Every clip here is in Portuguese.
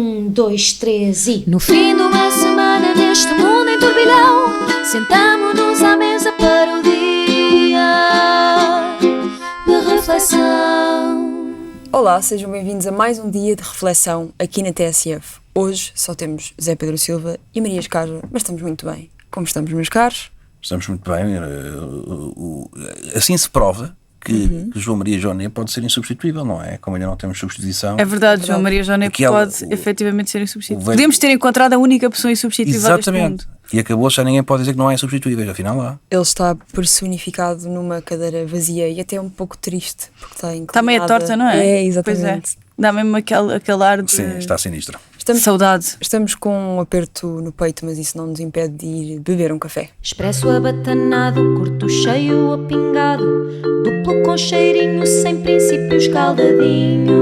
2, 3 e... No fim de uma semana neste mundo em turbilhão, sentamo-nos à mesa para o dia de reflexão. Olá, sejam bem-vindos a mais um dia de reflexão aqui na TSF. Hoje só temos Zé Pedro Silva e Maria Escaja, mas estamos muito bem. Como estamos, meus caros? Estamos muito bem. Assim se prova que João Maria Joné pode ser insubstituível, não é? Como ainda não temos substituição. É verdade, João Maria Joné pode efetivamente ser insubstituível. Podemos ter encontrado a única pessoa insubstituível deste mundo. E acabou, já ninguém pode dizer que não é insubstituível, afinal lá. Ele está personificado numa cadeira vazia e até um pouco triste, porque está inclinada. Está meio torta, não é? É, exatamente. Pois é. Dá mesmo aquele ar de... Sim, está sinistra. Saudade. Estamos com um aperto no peito, mas isso não nos impede de ir beber um café. Expresso abatanado, curto cheio ou pingado, duplo com cheirinho, sem princípio escaldadinho.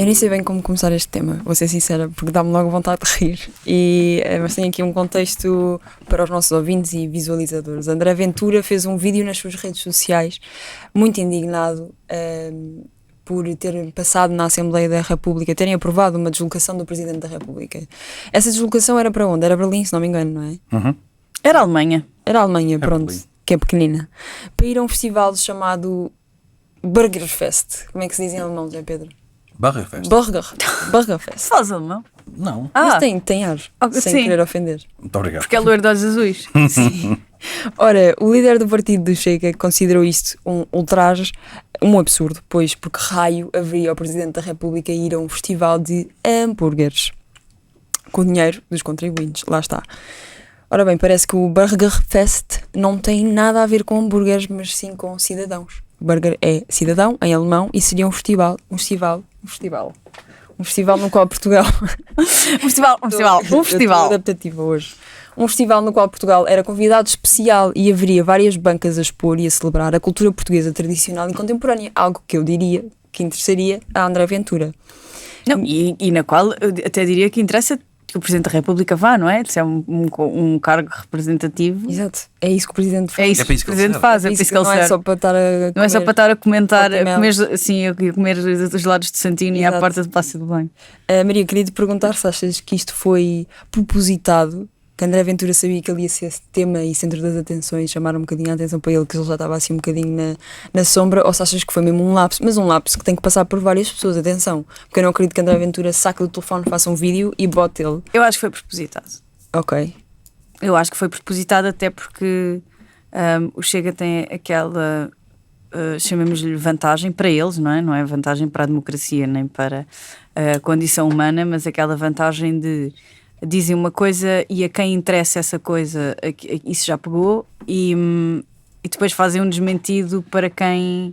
Eu nem sei bem como começar este tema, vou ser sincera, porque dá-me logo vontade de rir. Mas tem aqui um contexto para os nossos ouvintes e visualizadores. André Ventura fez um vídeo nas suas redes sociais, muito indignado por ter passado na Assembleia da República, terem aprovado uma deslocação do Presidente da República. Essa deslocação era para onde? Era Berlim, se não me engano, não é? Uhum. Era a Alemanha. Era a Alemanha, pronto, Berlim. que é pequenina. Para ir a um festival chamado Burgerfest. Como é que se diz em alemão, Zé Pedro? Burgerfest. Burgerfest. Faz alemão. Não. Mas tem ar, sem sim. querer ofender. Muito obrigado. Porque é loiro de olhos azuis. Sim. Ora, o líder do partido do Chega considerou isto um ultraje, um absurdo, pois porque raio haveria o Presidente da República ir a um festival de hambúrgueres com o dinheiro dos contribuintes, lá está. Ora bem, parece que o Burgerfest não tem nada a ver com hambúrgueres, mas sim com cidadãos. Burger é cidadão em alemão e seria um festival no qual Portugal... Um festival. adaptativa hoje. Um festival no qual Portugal era convidado especial e haveria várias bancas a expor e a celebrar a cultura portuguesa tradicional e contemporânea, algo que eu diria que interessaria a André Ventura. Não, e na qual eu até diria que interessa que o Presidente da República vá, não é? Se é um cargo representativo. Exato, é isso que o Presidente faz. É isso que o Presidente faz, é para isso que ele não serve. é só para estar a comer, não é só para estar a comentar, a comer os gelados de Santini e à Exato. porta do Palácio do Belém. Maria, queria te perguntar se achas que isto foi propositado, que André Ventura sabia que ele ia ser esse tema e centro das atenções, chamar um bocadinho a atenção para ele, que ele já estava assim um bocadinho na sombra, ou se achas que foi mesmo um lapso, mas um lapso que tem que passar por várias pessoas, atenção, porque eu não acredito que André Ventura saque do telefone, faça um vídeo e bote ele. Eu acho que foi propositado. Ok. Eu acho que foi propositado até porque o Chega tem aquela, chamemos-lhe vantagem para eles, não é? Não é vantagem para a democracia nem para a condição humana, mas aquela vantagem de dizem uma coisa e a quem interessa essa coisa, isso já pegou e depois fazem um desmentido para quem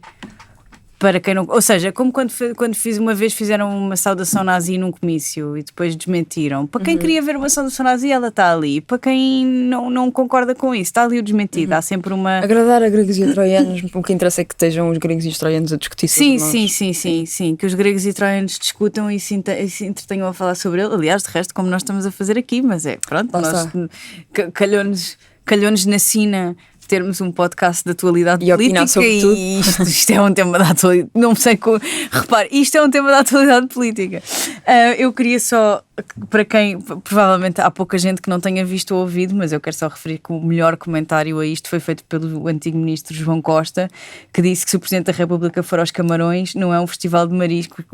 não... Ou seja, como quando uma vez fizeram uma saudação nazi num comício e depois desmentiram. Para quem queria ver uma saudação nazi, ela está ali. Para quem não concorda com isso, está ali o desmentido. Há sempre uma... Agradar a gregos e a troianos, o que interessa é que estejam os gregos e os troianos a discutir sobre nós. Sim, que os gregos e troianos discutam e se entretenham a falar sobre ele. Aliás, de resto, como nós estamos a fazer aqui, mas pronto, calhou-nos na sina termos um podcast de atualidade e política e isto é um tema da atualidade, não sei como, repare, isto é um tema da atualidade política. Eu queria só, para quem, provavelmente há pouca gente que não tenha visto ou ouvido, mas eu quero só referir que o melhor comentário a isto foi feito pelo antigo ministro João Costa, que disse que se o Presidente da República for aos Camarões não é um festival de marisco,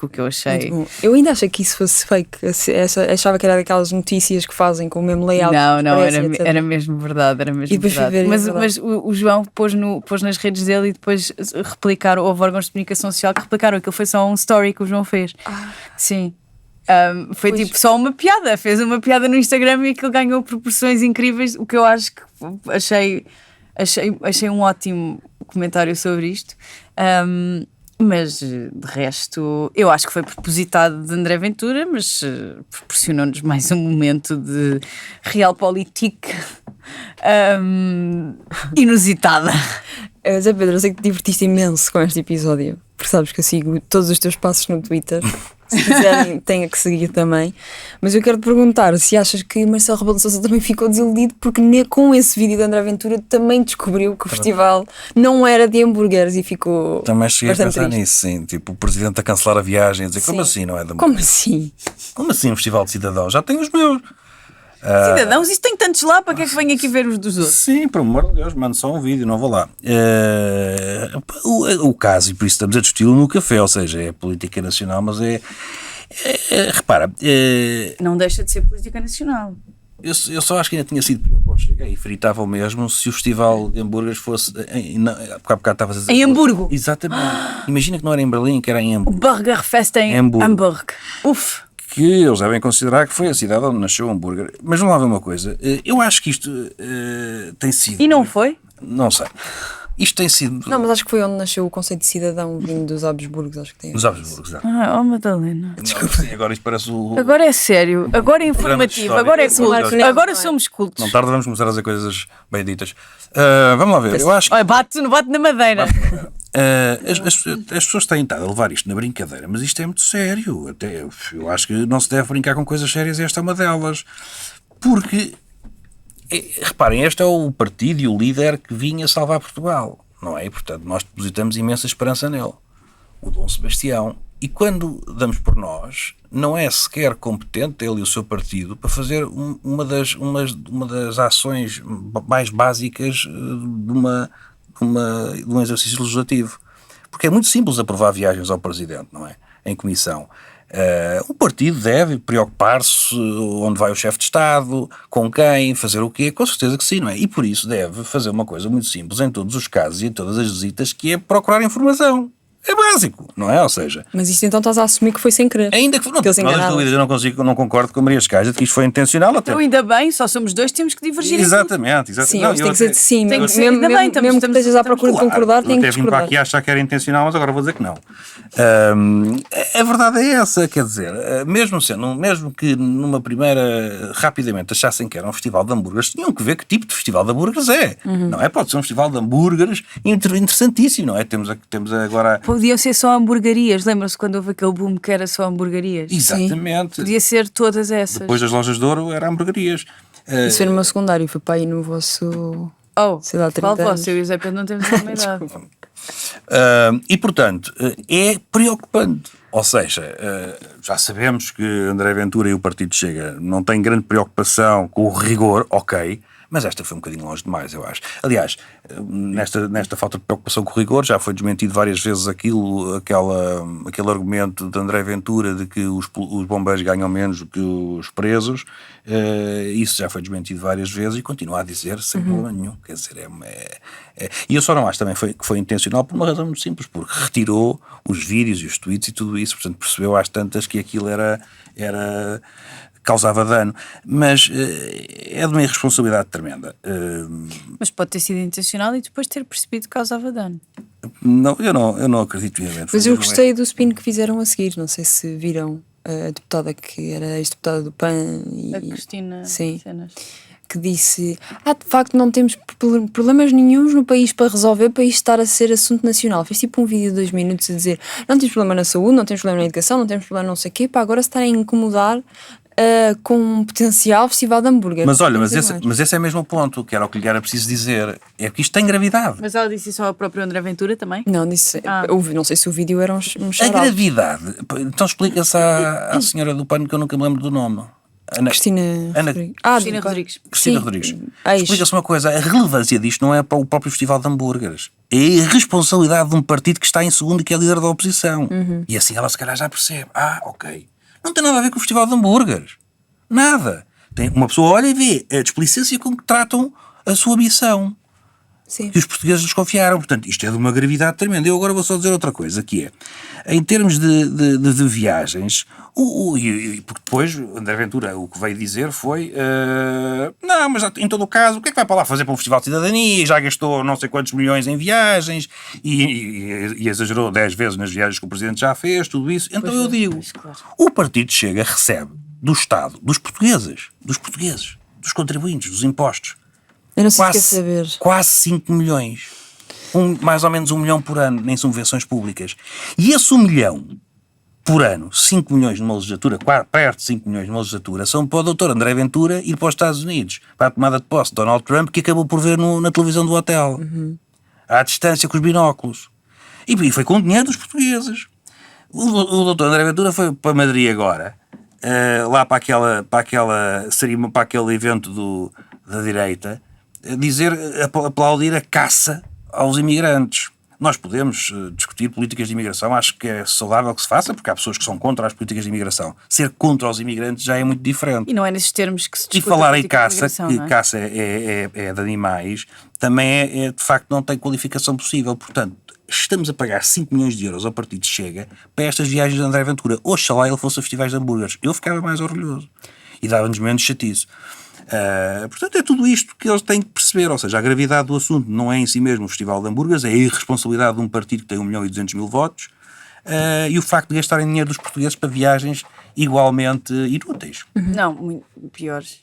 que eu achei. Eu ainda achei que isso fosse fake, achava que era daquelas notícias que fazem com o mesmo layout. Não, era mesmo verdade, Mas o João pôs nas redes dele e depois houve órgãos de comunicação social que replicaram aquilo, foi só um story que o João fez. Sim. Foi tipo só uma piada, fez uma piada no Instagram e aquilo ganhou proporções incríveis, o que eu acho que achei um ótimo comentário sobre isto. Mas de resto eu acho que foi propositado de André Ventura, mas proporcionou-nos mais um momento de realpolitik inusitada. Zé Pedro, eu sei que te divertiste imenso com este episódio, porque sabes que eu sigo todos os teus passos no Twitter se quiserem, têm que seguir também. Mas eu quero te perguntar se achas que Marcelo Rebelo de Sousa também ficou desiludido porque com esse vídeo de André Ventura também descobriu que o festival não era de hambúrgueres e ficou Também cheguei a bastante pensar triste. nisso, sim. Tipo, o presidente a cancelar a viagem, a dizer, como Sim. assim não é de Como assim? Como assim um festival de cidadãos? Já tenho os meus. Cidadãos, isso tem tantos lá, para que é que venho aqui ver os dos outros? Sim, por amor de Deus, mando só um vídeo, não vou lá. O caso, e por isso estamos a discuti-lo no café, ou seja, é política nacional, mas repara, Não deixa de ser política nacional. eu só acho que ainda tinha sido pior para o Chega e fritavam mesmo se o festival de hambúrgueres fosse. Há bocado estavas a dizer. Em Hamburgo. Exatamente. Imagina que não era em Berlim, que era em O Hamburgo. Burger Fest em Hamburgo. Hamburgo. Uf. Que eles devem considerar que foi a cidade onde nasceu o hambúrguer. Mas vamos lá ver uma coisa. Eu acho que isto tem sido. E não foi? Não sei. Isto tem sido. Não, mas acho que foi onde nasceu o conceito de cidadão vindo dos Habsburgos, acho que tem. Nos Habsburgos, não. Ah, oh Madalena. Desculpa. Sim, agora isto parece o. Agora é sério, agora é Programa de informativo, história. agora é Programa de culto, história. agora somos cultos. Não tarde, vamos começar a dizer coisas bem ditas. Vamos lá ver. Eu acho que. Olha, bate na madeira. As pessoas têm estado a levar isto na brincadeira, mas isto é muito sério. Até eu acho que não se deve brincar com coisas sérias e esta é uma delas. Porque, reparem, este é o partido e o líder que vinha salvar Portugal, não é? E, portanto, nós depositamos imensa esperança nele, o Dom Sebastião. E quando damos por nós, não é sequer competente ele e o seu partido para fazer uma das ações mais básicas de um exercício legislativo. Porque é muito simples aprovar viagens ao Presidente, não é? Em comissão. Um partido deve preocupar-se onde vai o chefe de Estado, com quem, fazer o quê, com certeza que sim, não é? E por isso deve fazer uma coisa muito simples em todos os casos e em todas as visitas, que é procurar informação. É básico, não é? Ou seja, Mas isto então estás a assumir que foi sem querer. ainda que não, Que eles não, enganaram. dúvidas, eu não concordo com a Maria Escaja de que isto foi intencional até. Então ainda bem, só somos dois, temos que divergir. Exatamente. Sim, Não, mas eu tem que ser até- de sim. Tem que ser, Mesmo, ainda bem, mesmo, estamos- mesmo que estamos- estejas à procura de Claro, concordar, tem eu que até vim para discordar. aqui a achar que era intencional, mas agora vou dizer que não. A verdade é essa, quer dizer, mesmo que numa primeira, rapidamente achassem que era um festival de hambúrgueres, tinham que ver que tipo de festival de hambúrgueres é. Não é? Pode ser um festival de hambúrgueres interessantíssimo, não é? Temos agora... Podiam ser só hamburguerias, lembram-se quando houve aquele boom que era só hamburguerias? Exatamente. Podia ser todas essas. Depois das lojas de ouro era hamburguerias. Isso foi no meu secundário, foi para aí no vosso. Oh, sei lá, 30 qual anos. vosso? Eu e o Zé Pedro não temos a mesma idade. E portanto, é preocupante. Ou seja, já sabemos que André Ventura e o Partido Chega não têm grande preocupação com o rigor, ok, mas esta foi um bocadinho longe demais, eu acho. Aliás, nesta falta de preocupação com o rigor, já foi desmentido várias vezes aquele argumento de André Ventura de que os bombeiros ganham menos do que os presos. Isso já foi desmentido várias vezes e continua a dizer sem problema nenhum. Quer dizer, e eu só não acho também que foi intencional por uma razão muito simples, porque retirou os vídeos e os tweets e tudo isso, portanto percebeu às tantas que aquilo causava dano, mas é de uma irresponsabilidade tremenda. Mas pode ter sido intencional e depois ter percebido que causava dano. Eu não acredito vivamente. Mas eu gostei do spin que fizeram a seguir, não sei se viram a deputada que era ex-deputada do PAN e, A Cristina sim, Cenas. que disse de facto não temos problemas nenhuns no país para resolver, para isto estar a ser assunto nacional. Fez tipo um vídeo de 2 minutos a dizer não temos problema na saúde, não temos problema na educação, não temos problema não sei o quê, para agora se estarem a incomodar com um potencial festival de hambúrguer. Mas olha, Não mas sei esse, mais. mas esse é mesmo o ponto, que era o que lhe era preciso dizer, é que isto tem gravidade. Mas ela disse isso ao próprio André Ventura também? Não, disse, não sei se o vídeo era um A shout-out. gravidade, então explica-se à senhora do PAN que eu nunca me lembro do nome. Cristina Rodrigues. Cristina Rodrigues. Cristina Sim, Rodrigues. ex. Explica-se uma coisa, a relevância disto não é para o próprio festival de hambúrgueres. É a irresponsabilidade de um partido que está em segundo e que é líder da oposição. E assim ela se calhar já percebe. Ok. Não tem nada a ver com o festival de hambúrgueres. Nada. Uma pessoa olha e vê a displicência com que tratam a sua missão. Sim. Que os portugueses desconfiaram. Portanto, isto é de uma gravidade tremenda. Eu agora vou só dizer outra coisa, que é, em termos de viagens, porque depois André Ventura o que veio dizer foi não, mas em todo o caso, o que é que vai para lá fazer para um festival de cidadania? Já gastou não sei quantos milhões em viagens e exagerou 10 vezes nas viagens que o Presidente já fez, tudo isso. Então eu digo, o Partido Chega recebe do Estado, dos portugueses, dos contribuintes, dos impostos, Eu não sei se quer saber. quase 5 milhões. Mais ou menos 1 milhão por ano em subvenções públicas. E esse 1 milhão por ano, 5 milhões numa legislatura, perto de 5 milhões numa legislatura, são para o doutor André Ventura ir para os Estados Unidos, para a tomada de posse de Donald Trump, que acabou por ver na televisão do hotel, à distância, com os binóculos. E foi com dinheiro dos portugueses. O doutor André Ventura foi para Madrid agora, lá para aquele evento da direita, aplaudir a caça aos imigrantes. Nós podemos discutir políticas de imigração, acho que é saudável que se faça, porque há pessoas que são contra as políticas de imigração. Ser contra os imigrantes já é muito diferente. E não é nesses termos que se discute. E falar em caça, que caça é de animais, também de facto não tem qualificação possível. Portanto, estamos a pagar 5 milhões de euros ao partido Chega para estas viagens de André Ventura. Oxalá ele fosse a festivais de hambúrgueres. Eu ficava mais orgulhoso. E dava-nos menos chatice. Portanto, é tudo isto que eles têm que perceber, ou seja, a gravidade do assunto não é em si mesmo o Festival de Hambúrgueres, é a irresponsabilidade de um partido que tem 1.200.000 votos, e o facto de gastarem dinheiro dos portugueses para viagens igualmente inúteis. Não, muito piores.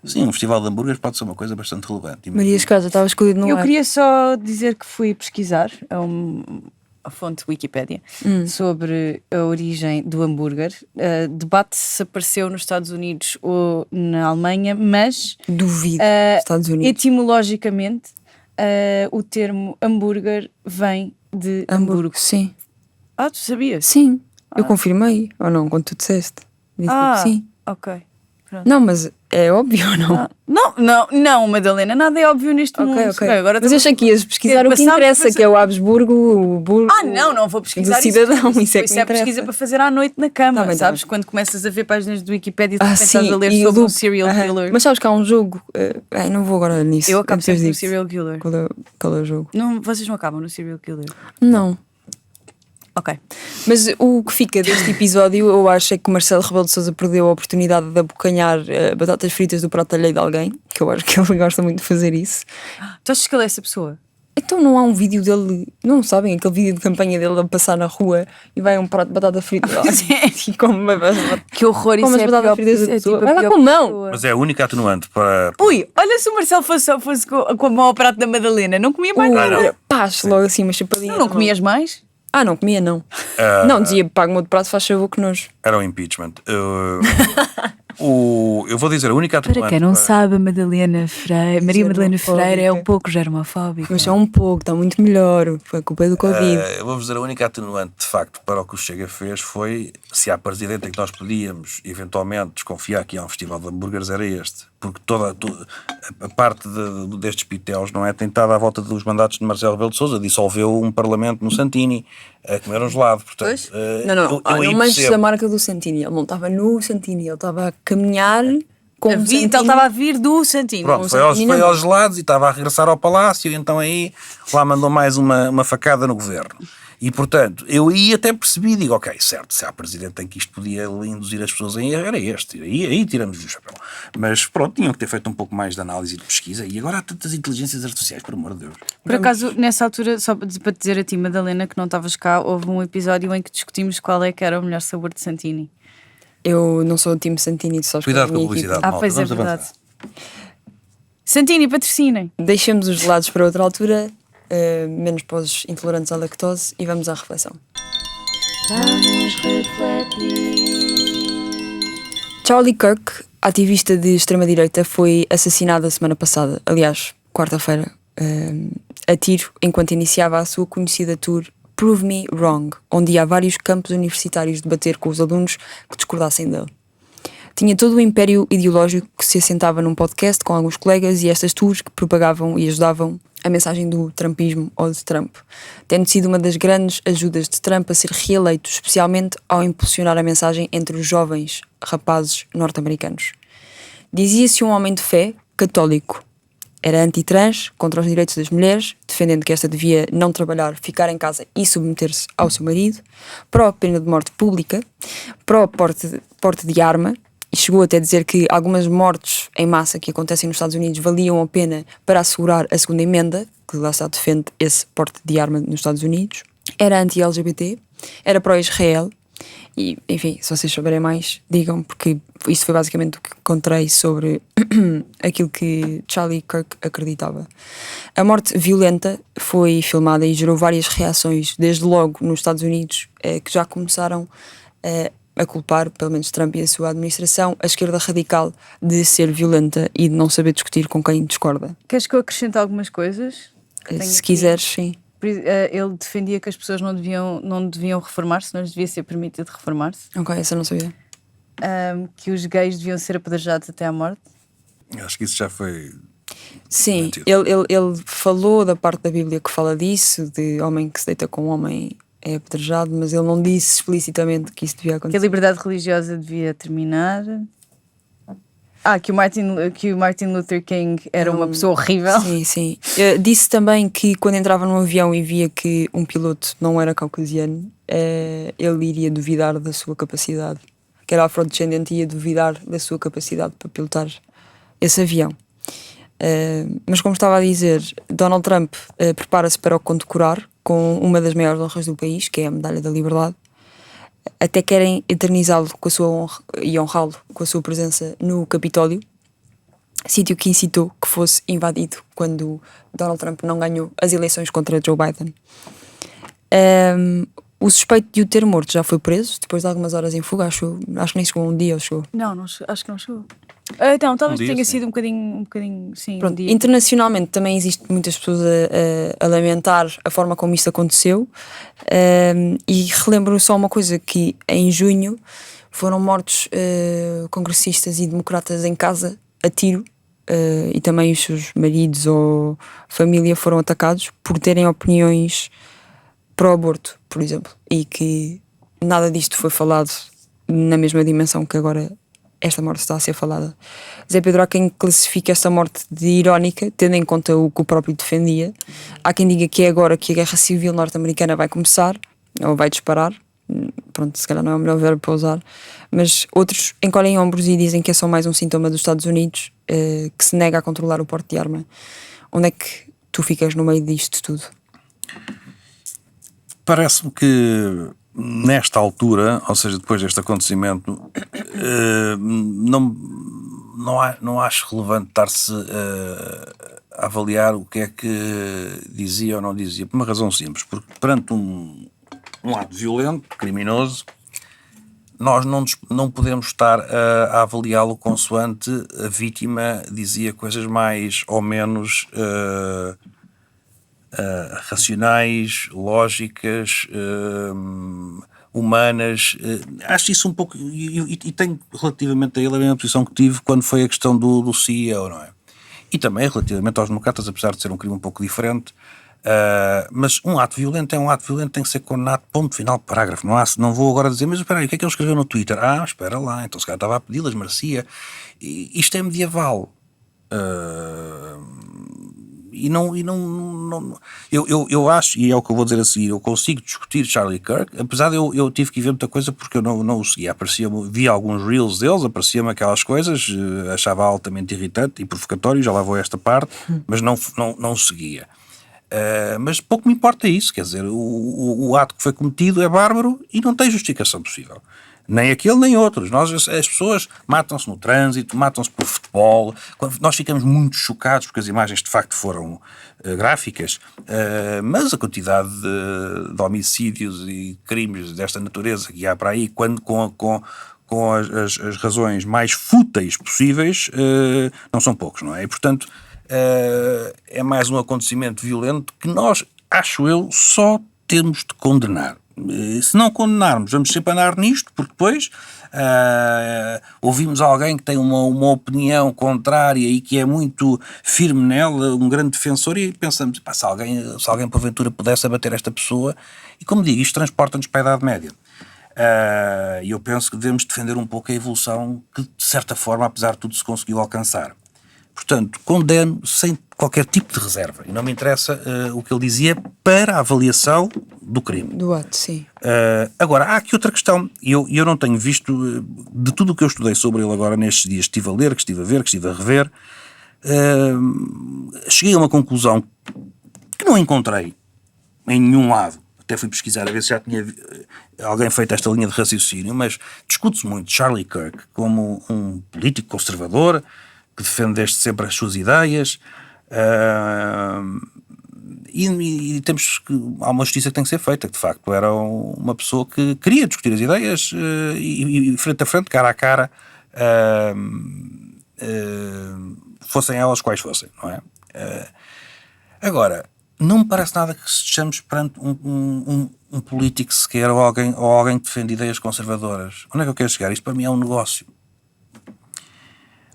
Sim, um Festival de Hambúrgueres pode ser uma coisa bastante relevante. Maria Escada estava escolhido no Eu ar. queria só dizer que fui pesquisar a fonte Wikipédia sobre a origem do hambúrguer. Debate se apareceu nos Estados Unidos ou na Alemanha, mas Duvido. Estados Unidos. etimologicamente o termo hambúrguer vem de Hamburgo. Sim. Ah, tu sabias? Sim. Eu confirmei. Ou não, quando tu disseste. Disse que sim. Ok. Não, mas é óbvio ou não? Não, Madalena, nada é óbvio neste mundo. Ok. Bem, agora Mas eu achei que ias pesquisar o que passámos interessa, por- que é o Habsburgo, o Burgo. Não vou pesquisar do cidadão, isso é que Isso me é pesquisa interessa. para fazer à noite na cama, Tá bem, sabes? tá bem. Quando começas a ver páginas do Wikipedia e de repente Sim, estás a ler e o sobre um loop. serial Aham. killer. Mas sabes que há um jogo. Não vou agora nisso. Eu acabo depois sempre no digo-te serial killer. Qual é o jogo? Não, vocês não acabam no serial killer. Não. Ok. Mas o que fica deste episódio, eu acho é que o Marcelo Rebelo de Sousa perdeu a oportunidade de abocanhar batatas fritas do prato alheio de alguém, que eu acho que ele gosta muito de fazer isso. Tu achas que ele é essa pessoa? Então não há um vídeo dele, não sabem, aquele vídeo de campanha dele a passar na rua e vai um prato de batata frita e come uma batata. Que horror, isso Como as é a batatas pior fritas da é pessoa. tipo a Vai lá pior com a mão. pessoa. Mas é a única atenuante para... Ui, olha se o Marcelo fosse com a mão ao prato da Madalena, não comia mais nada. não. Paz, logo assim, uma chapadinha. Não na comias mais? mão. Não comia, não. Não, dizia, paga-me outro prato, faz favor, que nojo. Era o impeachment. Eu vou dizer, a única atenuante... Para quem não sabe, a Madalena Freire, Maria Madalena Germofóbica. Freire é um pouco germofóbica. Mas só um pouco, está muito melhor. Foi a culpa do Covid. Eu vou-vos dizer, a única atenuante de facto para o que o Chega fez foi, se há presidente em que nós podíamos eventualmente desconfiar que há um festival de hambúrgueres, era este. Porque toda a parte destes pitéus não é tentada à volta dos mandatos de Marcelo Rebelo de Sousa, dissolveu um parlamento no Santini a comer um gelado. Portanto, Não, eu aí não manches percebo. a marca do Santini. Ele não estava no Santini, ele estava a caminhar com o Então Santini. ele estava a vir do Santino. Pronto, Santini foi não. aos gelados e estava a regressar ao palácio, e então aí lá mandou mais uma facada no governo. E portanto, eu aí até percebi, digo, ok, certo, se há presidente em que isto podia induzir as pessoas em erro, era este, aí tiramos-lhe o chapéu. Mas pronto, tinham que ter feito um pouco mais de análise e de pesquisa, e agora há tantas inteligências artificiais, por amor de Deus. Por acaso, nessa altura, só para te dizer a ti, Madalena, que não estavas cá, houve um episódio em que discutimos qual é que era o melhor sabor de Santini. Eu não sou o time Santini, só Cuidado com a minha publicidade, equipa. Ah, malta, pois é vamos verdade. avançar. Santini, patrocinem. Deixemos os gelados para outra altura, menos para os intolerantes à lactose, e vamos à reflexão. Vamos refletir. Charlie Kirk, ativista de extrema-direita, foi assassinado a semana passada, aliás, quarta-feira, a tiro, enquanto iniciava a sua conhecida tour Prove Me Wrong, onde ia a vários campos universitários debater com os alunos que discordassem dele. Tinha todo o império ideológico que se assentava num podcast com alguns colegas e estas tours que propagavam e ajudavam a mensagem do trumpismo ou de Trump, tendo sido uma das grandes ajudas de Trump a ser reeleito, especialmente ao impulsionar a mensagem entre os jovens rapazes norte-americanos. Dizia-se um homem de fé, católico. Era anti-trans, contra os direitos das mulheres, defendendo que esta devia não trabalhar, ficar em casa e submeter-se ao seu marido, pró-pena de morte pública, pró-porte de arma, e chegou até a dizer que algumas mortes em massa que acontecem nos Estados Unidos valiam a pena para assegurar a segunda emenda, que lá está defende esse porte de arma nos Estados Unidos. Era anti-LGBT, era pró-Israel, e enfim, se vocês souberem mais, digam, porque isto foi basicamente o que encontrei sobre aquilo que Charlie Kirk acreditava. A morte violenta foi filmada e gerou várias reações, desde logo nos Estados Unidos, que já começaram a culpar, pelo menos Trump e a sua administração, a esquerda radical de ser violenta e de não saber discutir com quem discorda. Queres que eu acrescente algumas coisas? Se quiseres, sim. Ele defendia que as pessoas não deviam reformar-se, não lhes devia ser permitido reformar-se. Ok, essa eu não sabia. Que os gays deviam ser apedrejados até à morte. Acho que isso já foi... Sim, ele falou da parte da Bíblia que fala disso, de homem que se deita com homem é apedrejado, mas ele não disse explicitamente que isso devia Que a acontecer. liberdade religiosa devia terminar. Que o Martin Luther King era uma pessoa horrível. Sim, sim. Disse também que quando entrava num avião e via que um piloto não era caucasiano, ele iria duvidar da sua capacidade, que era afrodescendente, ia duvidar da sua capacidade para pilotar esse avião. Mas como estava a dizer, Donald Trump prepara-se para o condecorar com uma das maiores honras do país, que é a Medalha da Liberdade. Até querem eternizá-lo com a sua honra e honrá-lo com a sua presença no Capitólio, sítio que incitou que fosse invadido quando Donald Trump não ganhou as eleições contra Joe Biden. O suspeito de o ter morto já foi preso depois de algumas horas em fuga, acho que nem chegou um dia, ou chegou. Não, acho que não chegou. Então, talvez tenha sido um bocadinho, sim. Pronto, um dia. internacionalmente também existe muitas pessoas a lamentar a forma como isto aconteceu, e relembro só uma coisa, que em junho foram mortos congressistas e democratas em casa a tiro, e também os seus maridos ou família foram atacados por terem opiniões pró-aborto, por exemplo, e que nada disto foi falado na mesma dimensão que agora esta morte está a ser falada. Zé Pedro, há quem classifique esta morte de irónica, tendo em conta o que o próprio defendia. Há quem diga que é agora que a guerra civil norte-americana vai começar, ou vai disparar. Pronto, se calhar não é o melhor verbo para usar. Mas outros encolhem ombros e dizem que é só mais um sintoma dos Estados Unidos, que se nega a controlar o porte de arma. Onde é que tu ficas no meio disto tudo? Parece-me que nesta altura, ou seja, depois deste acontecimento, não acho relevante estar-se a avaliar o que é que dizia ou não dizia, por uma razão simples, porque perante um ato violento, criminoso, nós não podemos estar a avaliá-lo consoante a vítima dizia coisas mais ou menos racionais, lógicas, humanas. Acho isso um pouco, e tenho relativamente a ele a mesma posição que tive quando foi a questão do CEO, não é? E também relativamente aos democratas, apesar de ser um crime um pouco diferente. Mas um ato violento é um ato violento, tem que ser condenado, ponto final, parágrafo. Não vou agora dizer, mas espera aí, o que é que ele escreveu no Twitter? Espera lá, então se calhar estava a pedi-las, merecia. Isto é medieval. Eu acho, e é o que eu vou dizer a seguir, eu consigo discutir Charlie Kirk, apesar de eu tive que ver muita coisa porque eu não o seguia. Vi alguns reels deles, aparecia-me aquelas coisas, achava altamente irritante e provocatório, já lá vou a esta parte, mas não o seguia. Mas pouco me importa isso, quer dizer, o ato que foi cometido é bárbaro e não tem justificação possível. Nem aquele, nem outros. As pessoas matam-se no trânsito, matam-se por futebol. Nós ficamos muito chocados porque as imagens de facto foram gráficas, mas a quantidade de homicídios e crimes desta natureza que há para aí, quando com as razões mais fúteis possíveis, não são poucos, não é? E, portanto, é mais um acontecimento violento que nós, acho eu, só temos de condenar. Se não condenarmos, vamos sempre andar nisto, porque depois ouvimos alguém que tem uma opinião contrária e que é muito firme nela, um grande defensor, e pensamos, se alguém porventura pudesse abater esta pessoa, e como digo, isto transporta-nos para a Idade Média. E eu penso que devemos defender um pouco a evolução que, de certa forma, apesar de tudo, se conseguiu alcançar. Portanto, condeno sem qualquer tipo de reserva. E não me interessa o que ele dizia para a avaliação do crime. Do ato, sim. Agora, há aqui outra questão. Eu não tenho visto, de tudo o que eu estudei sobre ele agora nestes dias, estive a ler, que estive a ver, que estive a rever, cheguei a uma conclusão que não encontrei em nenhum lado. Até fui pesquisar a ver se já tinha alguém feito esta linha de raciocínio, mas discute-se muito Charlie Kirk como um político conservador, que defende desde sempre as suas ideias, e temos que. Há uma justiça que tem que ser feita, que de facto era uma pessoa que queria discutir as ideias e frente a frente, cara a cara, fossem elas quais fossem, não é? Agora, não me parece nada que estejamos perante um político sequer ou alguém que defende ideias conservadoras. Onde é que eu quero chegar? Isto para mim é um negócio.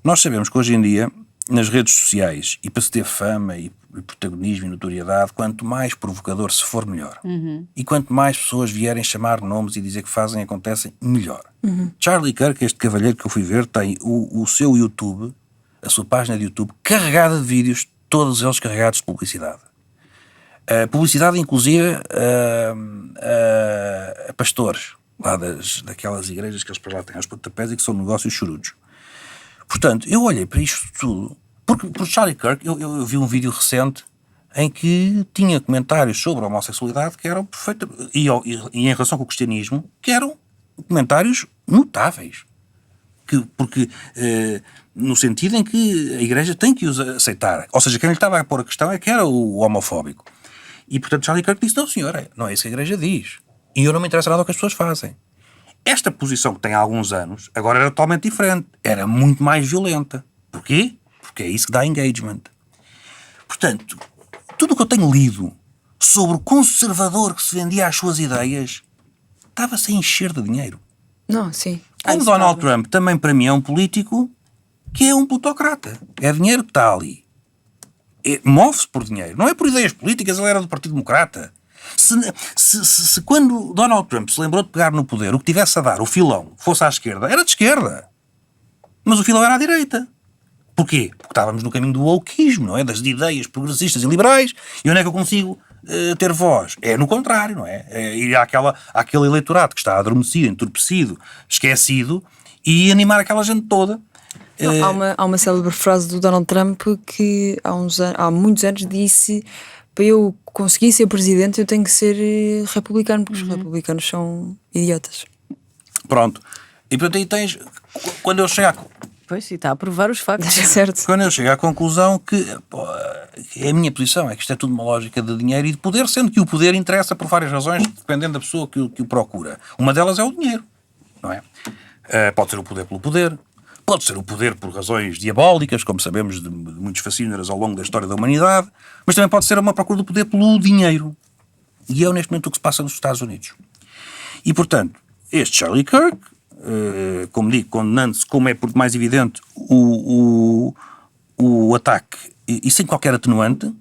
Nós sabemos que hoje em dia, nas redes sociais, e para se ter fama e protagonismo e notoriedade, quanto mais provocador se for, melhor. E quanto mais pessoas vierem chamar nomes e dizer que fazem e acontecem, melhor. Charlie Kirk, este cavalheiro que eu fui ver, tem o seu YouTube, a sua página de YouTube, carregada de vídeos, todos eles carregados de publicidade. Publicidade, inclusive, a pastores, lá daquelas igrejas que eles para lá têm aos pontapés e que são negócios chorudos. Portanto, eu olhei para isto tudo, porque por Charlie Kirk, eu vi um vídeo recente em que tinha comentários sobre a homossexualidade que eram perfeitos, e em relação com o cristianismo, que eram comentários notáveis. Porque no sentido em que a igreja tem que os aceitar. Ou seja, quem lhe estava a pôr a questão é que era o homofóbico. E portanto Charlie Kirk disse, não senhora, não é isso que a igreja diz. E eu não me interessa nada o que as pessoas fazem. Esta posição que tem há alguns anos, agora era totalmente diferente. Era muito mais violenta. Porquê? Porque é isso que dá engagement. Portanto, tudo o que eu tenho lido sobre o conservador que se vendia às suas ideias estava-se a encher de dinheiro. Não, sim. Como Donald Trump também para mim é um político que é um plutocrata. É dinheiro que está ali. Move-se por dinheiro. Não é por ideias políticas, ele era do Partido Democrata. Se quando Donald Trump se lembrou de pegar no poder, o que tivesse a dar, o filão, fosse à esquerda, era de esquerda. Mas o filão era à direita. Porquê? Porque estávamos no caminho do wokeismo, não é? Das ideias progressistas e liberais. E onde é que eu consigo ter voz? É no contrário, não é? É ir àquele eleitorado que está adormecido, entorpecido, esquecido, e animar aquela gente toda. Há uma célebre frase do Donald Trump que há muitos anos disse: para eu conseguir ser presidente eu tenho que ser republicano, porque os republicanos são idiotas. Pronto. E portanto aí tens, quando eu chego Pois, e está a provar os factos. Certo. Quando eu chego à conclusão que é a minha posição, é que isto é tudo uma lógica de dinheiro e de poder, sendo que o poder interessa por várias razões, dependendo da pessoa que o procura. Uma delas é o dinheiro, não é? Pode ser o poder pelo poder, pode ser o poder por razões diabólicas, como sabemos de muitos fascínoras ao longo da história da humanidade, mas também pode ser uma procura do poder pelo dinheiro. E é neste momento o que se passa nos Estados Unidos. E, portanto, este Charlie Kirk, como digo, condenando-se, como é por mais evidente, o ataque, e sem qualquer atenuante,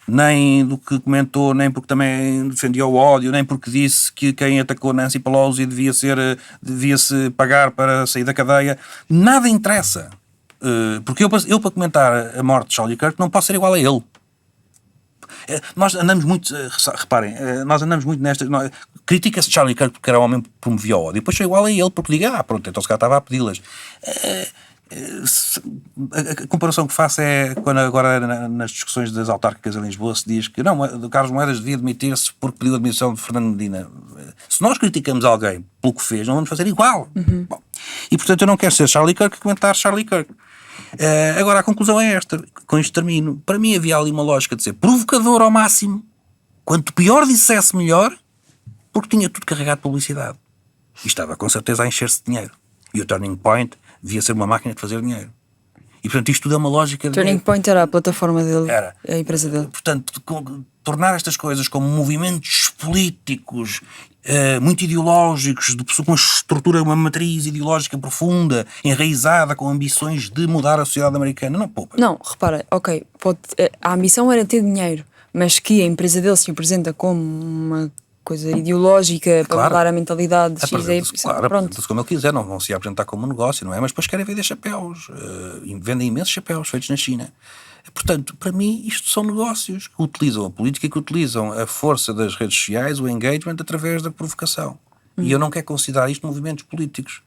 nem do que comentou, nem porque também defendia o ódio, nem porque disse que quem atacou Nancy Pelosi devia-se pagar para sair da cadeia. Nada interessa. Porque eu para comentar a morte de Charlie Kirk não posso ser igual a ele. Nós andamos muito, reparem, nós andamos muito nestas. Critica-se Charlie Kirk porque era um homem que promovia o ódio. Depois sou igual a ele porque diga, pronto, então se calhar estava a pedi-las. A comparação que faço é quando agora nas discussões das autárquicas em Lisboa se diz que não, o Carlos Moedas devia demitir-se porque pediu a admissão de Fernando Medina. Se nós criticamos alguém pelo que fez, não vamos fazer igual. Bom, e portanto eu não quero ser Charlie Kirk comentar Charlie Kirk. Agora a conclusão é esta, com isto termino. Para mim havia ali uma lógica de ser provocador ao máximo, quanto pior dissesse melhor, porque tinha tudo carregado de publicidade e estava com certeza a encher-se de dinheiro, e o Turning Point devia ser uma máquina de fazer dinheiro, e portanto isto tudo é uma lógica de... Turning Point era a plataforma dele, era a empresa dele. Portanto, tornar estas coisas como movimentos políticos muito ideológicos, com uma estrutura, uma matriz ideológica profunda, enraizada, com ambições de mudar a sociedade americana, não poupa. Não, repara, ok, a ambição era ter dinheiro, mas que a empresa dele se apresenta como uma coisa ideológica para mudar a mentalidade de X, claro, apresenta-se como ele quiser, não vão se apresentar como um negócio, não é? Mas depois querem vender chapéus, vendem imensos chapéus feitos na China. Portanto, para mim, isto são negócios que utilizam a política, que utilizam a força das redes sociais, o engagement, através da provocação. E eu não quero considerar isto movimentos políticos,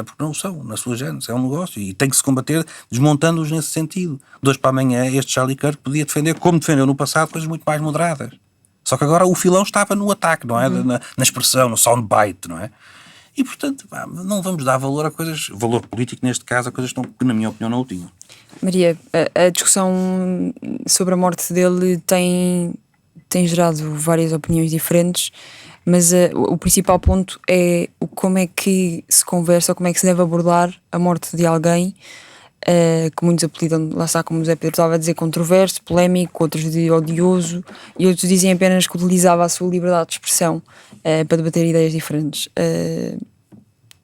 porque não são, na sua gênese, é um negócio e tem que se combater desmontando-os nesse sentido. De hoje para amanhã, este Charlie Kirk podia defender, como defendeu no passado, coisas muito mais moderadas. Só que agora o filão estava no ataque, não é? Na expressão, no soundbite, não é? E, portanto, pá, não vamos dar valor a coisas, valor político neste caso, a coisas que, na minha opinião, não o tinham. Maria, a discussão sobre a morte dele tem gerado várias opiniões diferentes, mas o principal ponto é como é que se conversa, ou como é que se deve abordar a morte de alguém, que muitos apelidam, lá está, como o Zé Pedro estava a dizer, controverso, polémico, outros de odioso, e outros dizem apenas que utilizava a sua liberdade de expressão para debater ideias diferentes.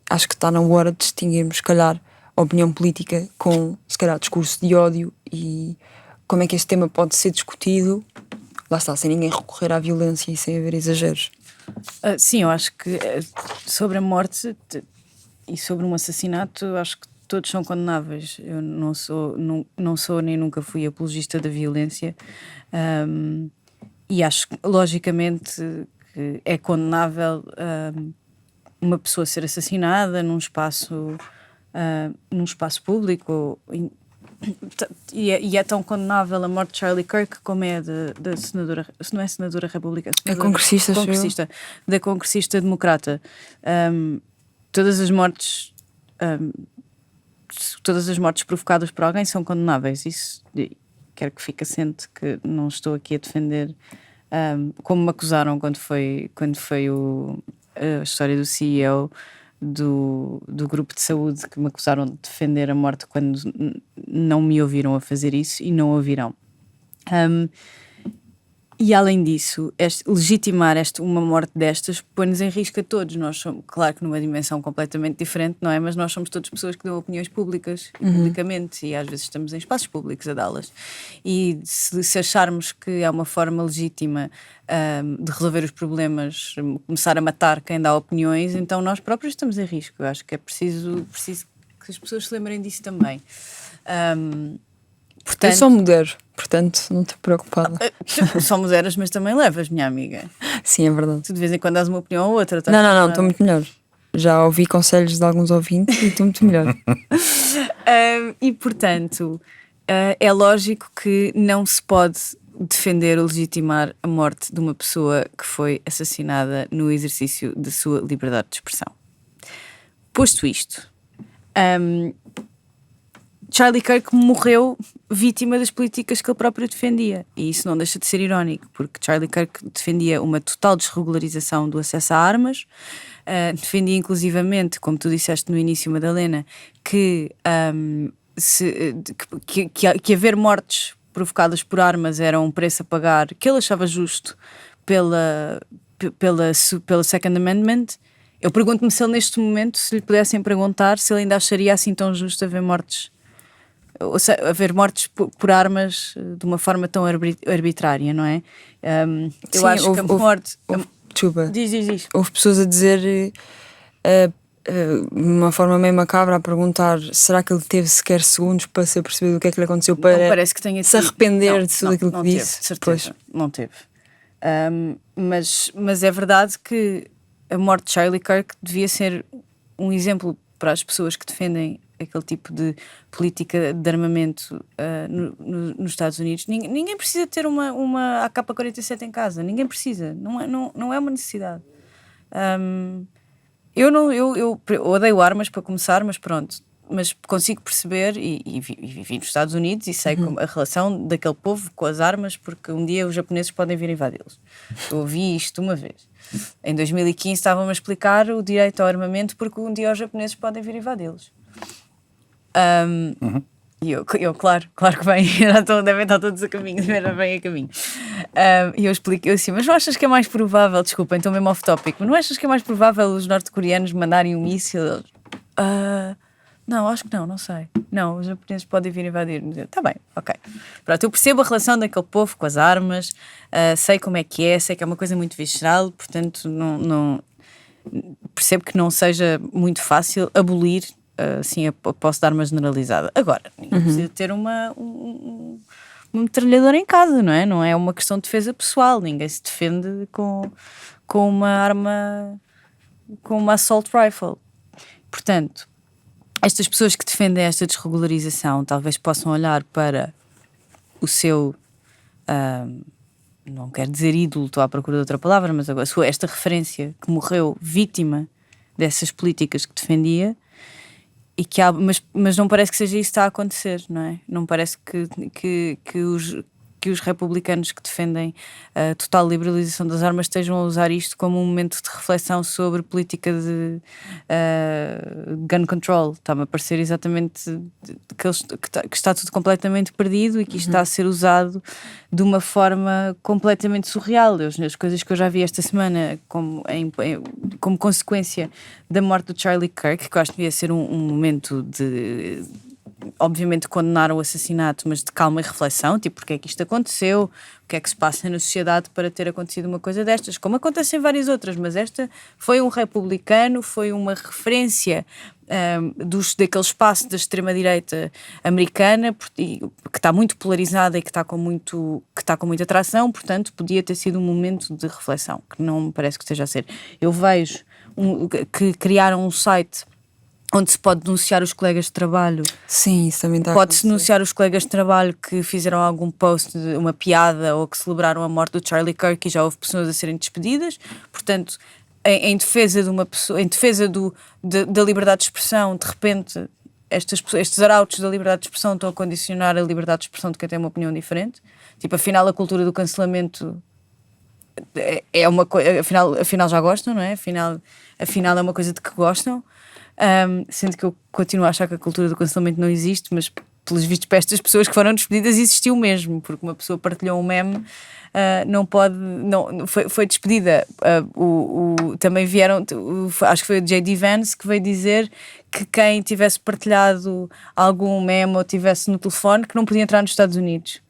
Acho que está na hora de distinguirmos, se calhar, a opinião política com, se calhar, discurso de ódio, e como é que este tema pode ser discutido, lá está, sem ninguém recorrer à violência e sem haver exageros. Sim, eu acho que sobre a morte e sobre um assassinato, acho que todos são condenáveis. Eu não sou nem nunca fui apologista da violência, e acho que, logicamente, que é condenável uma pessoa ser assassinada num espaço público. E é tão condenável a morte de Charlie Kirk como é da senadora, se não é senadora republicana, A congressista, da congressista democrata. Todas as mortes provocadas por alguém são condenáveis. Isso quero que fique assente, que não estou aqui a defender, como me acusaram quando foi a história do CEO do grupo de saúde, que me acusaram de defender a morte quando não me ouviram a fazer isso, e não ouvirão. E além disso, legitimar uma morte destas põe-nos em risco a todos. Nós somos, claro que numa dimensão completamente diferente, não é? Mas nós somos todas pessoas que dão opiniões públicas e publicamente, e às vezes estamos em espaços públicos a dá-las. E se acharmos que é uma forma legítima de resolver os problemas, começar a matar quem dá opiniões, então nós próprios estamos em risco. Eu acho que é preciso que as pessoas se lembrem disso também. Portanto, eu sou mulher, portanto não estou preocupada. Só moderas, mas também levas, minha amiga. Sim, é verdade. Tu de vez em quando dás uma opinião ou outra. Não, estou muito melhor. Já ouvi conselhos de alguns ouvintes e estou muito melhor. E portanto, é lógico que não se pode defender ou legitimar a morte de uma pessoa que foi assassinada no exercício da sua liberdade de expressão. Posto isto, Charlie Kirk morreu vítima das políticas que ele próprio defendia, e isso não deixa de ser irónico, porque Charlie Kirk defendia uma total desregularização do acesso a armas, defendia inclusivamente, como tu disseste no início, Madalena, que haver mortes provocadas por armas era um preço a pagar que ele achava justo pela Second Amendment. Eu pergunto-me se ele neste momento, se lhe pudessem perguntar, se ele ainda acharia assim tão justo haver mortes por armas de uma forma tão arbitrária, não é? Eu Sim, acho que a morte... Desculpa. Diz. Houve pessoas a dizer, de uma forma meio macabra, a perguntar: será que ele teve sequer segundos para se perceber do que é que lhe aconteceu, para parece que tenha se arrepender de tudo aquilo que disse? Teve, de certeza, não teve. Mas é verdade que a morte de Charlie Kirk devia ser um exemplo para as pessoas que defendem aquele tipo de política de armamento nos Estados Unidos. Ninguém precisa ter uma AK-47 em casa, ninguém precisa, não é uma necessidade. Eu odeio armas, para começar, mas pronto, mas consigo perceber, e vivi nos Estados Unidos e sei como a relação daquele povo com as armas, porque um dia os japoneses podem vir invadi-los. Eu ouvi isto uma vez. Em 2015 estavam-me a explicar o direito ao armamento, porque um dia os japoneses podem vir invadi-los. E eu claro que bem, devem estar todos a caminho, bem a caminho. E eu explico, eu assim, mas não achas que é mais provável, desculpa, então mesmo off-topic, mas não achas que é mais provável os norte-coreanos mandarem um míssil? Não, acho que não sei. Não, os japoneses podem vir invadir. Está bem, ok. Pronto, eu percebo a relação daquele povo com as armas, sei como é, sei que é uma coisa muito visceral, portanto não percebo que não seja muito fácil abolir assim, a posse de arma generalizada. Agora, ninguém precisa ter uma metralhadora em casa, não é? Não é uma questão de defesa pessoal. Ninguém se defende com uma arma, com uma assault rifle. Portanto, estas pessoas que defendem esta desregularização talvez possam olhar para o seu, não quero dizer ídolo, estou à procura de outra palavra, mas agora esta referência que morreu vítima dessas políticas que defendia, e que mas não parece que seja isso que está a acontecer, não é? Não parece que os republicanos que defendem a total liberalização das armas estejam a usar isto como um momento de reflexão sobre política de gun control. Está-me a parecer exatamente que está tudo completamente perdido e que isto está a ser usado de uma forma completamente surreal. As coisas que eu já vi esta semana como consequência da morte do Charlie Kirk, que eu acho que devia ser um momento de... obviamente condenaram o assassinato, mas de calma e reflexão, tipo, porque é que isto aconteceu, o que é que se passa na sociedade para ter acontecido uma coisa destas, como acontecem várias outras, mas esta foi um republicano, foi uma referência daquele espaço da extrema-direita americana, que está muito polarizada e que está com muita atração, portanto podia ter sido um momento de reflexão, que não me parece que esteja a ser. Eu vejo que criaram um site onde se pode denunciar os colegas de trabalho. Sim, isso também está. Pode-se denunciar os colegas de trabalho que fizeram algum post, uma piada, ou que celebraram a morte do Charlie Kirk, e já houve pessoas a serem despedidas. Portanto, em defesa de uma pessoa, em defesa da liberdade de expressão, de repente estes arautos da liberdade de expressão estão a condicionar a liberdade de expressão de quem tem uma opinião diferente. Tipo, afinal a cultura do cancelamento é uma coisa, afinal já gostam, não é? Afinal é uma coisa de que gostam. Sendo que eu continuo a achar que a cultura do cancelamento não existe, mas pelos vistos para estas pessoas que foram despedidas existiu mesmo, porque uma pessoa partilhou um meme, foi despedida. Também vieram, acho que foi o J.D. Vance que veio dizer que quem tivesse partilhado algum meme ou tivesse no telefone que não podia entrar nos Estados Unidos.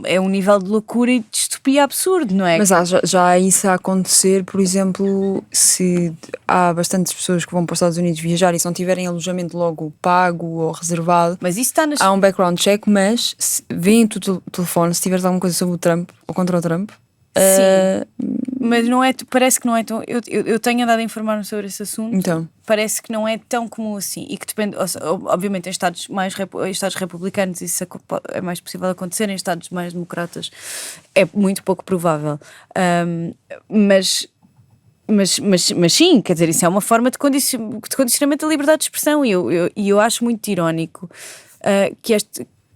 É um nível de loucura e de distopia absurdo, não é? Mas já há isso a acontecer, por exemplo, se há bastantes pessoas que vão para os Estados Unidos viajar e se não tiverem alojamento logo pago ou reservado, mas isso está há um background check, mas vêem o teu telefone, se tiveres alguma coisa sobre o Trump ou contra o Trump. Sim, mas não é, parece que não é tão... Eu tenho andado a informar-me sobre esse assunto. Então. Parece que não é tão comum assim, e que depende, obviamente em estados republicanos isso é mais possível acontecer, em estados mais democratas é muito pouco provável, mas sim, quer dizer, isso é uma forma de condicionamento da liberdade de expressão, e eu acho muito irónico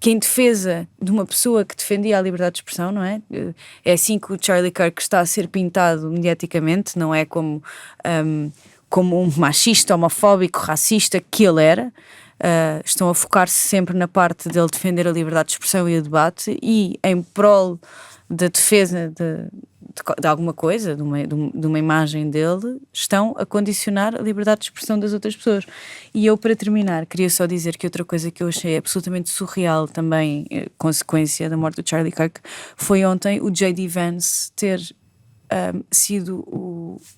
que em defesa de uma pessoa que defendia a liberdade de expressão, não é? É assim que o Charlie Kirk está a ser pintado mediaticamente, não é como um machista, homofóbico, racista que ele era. Estão a focar-se sempre na parte dele defender a liberdade de expressão e o debate, e em prol da defesa de alguma coisa, de uma imagem dele, estão a condicionar a liberdade de expressão das outras pessoas. E eu, para terminar, queria só dizer que outra coisa que eu achei absolutamente surreal também, consequência da morte do Charlie Kirk, foi ontem o J.D. Vance ter sido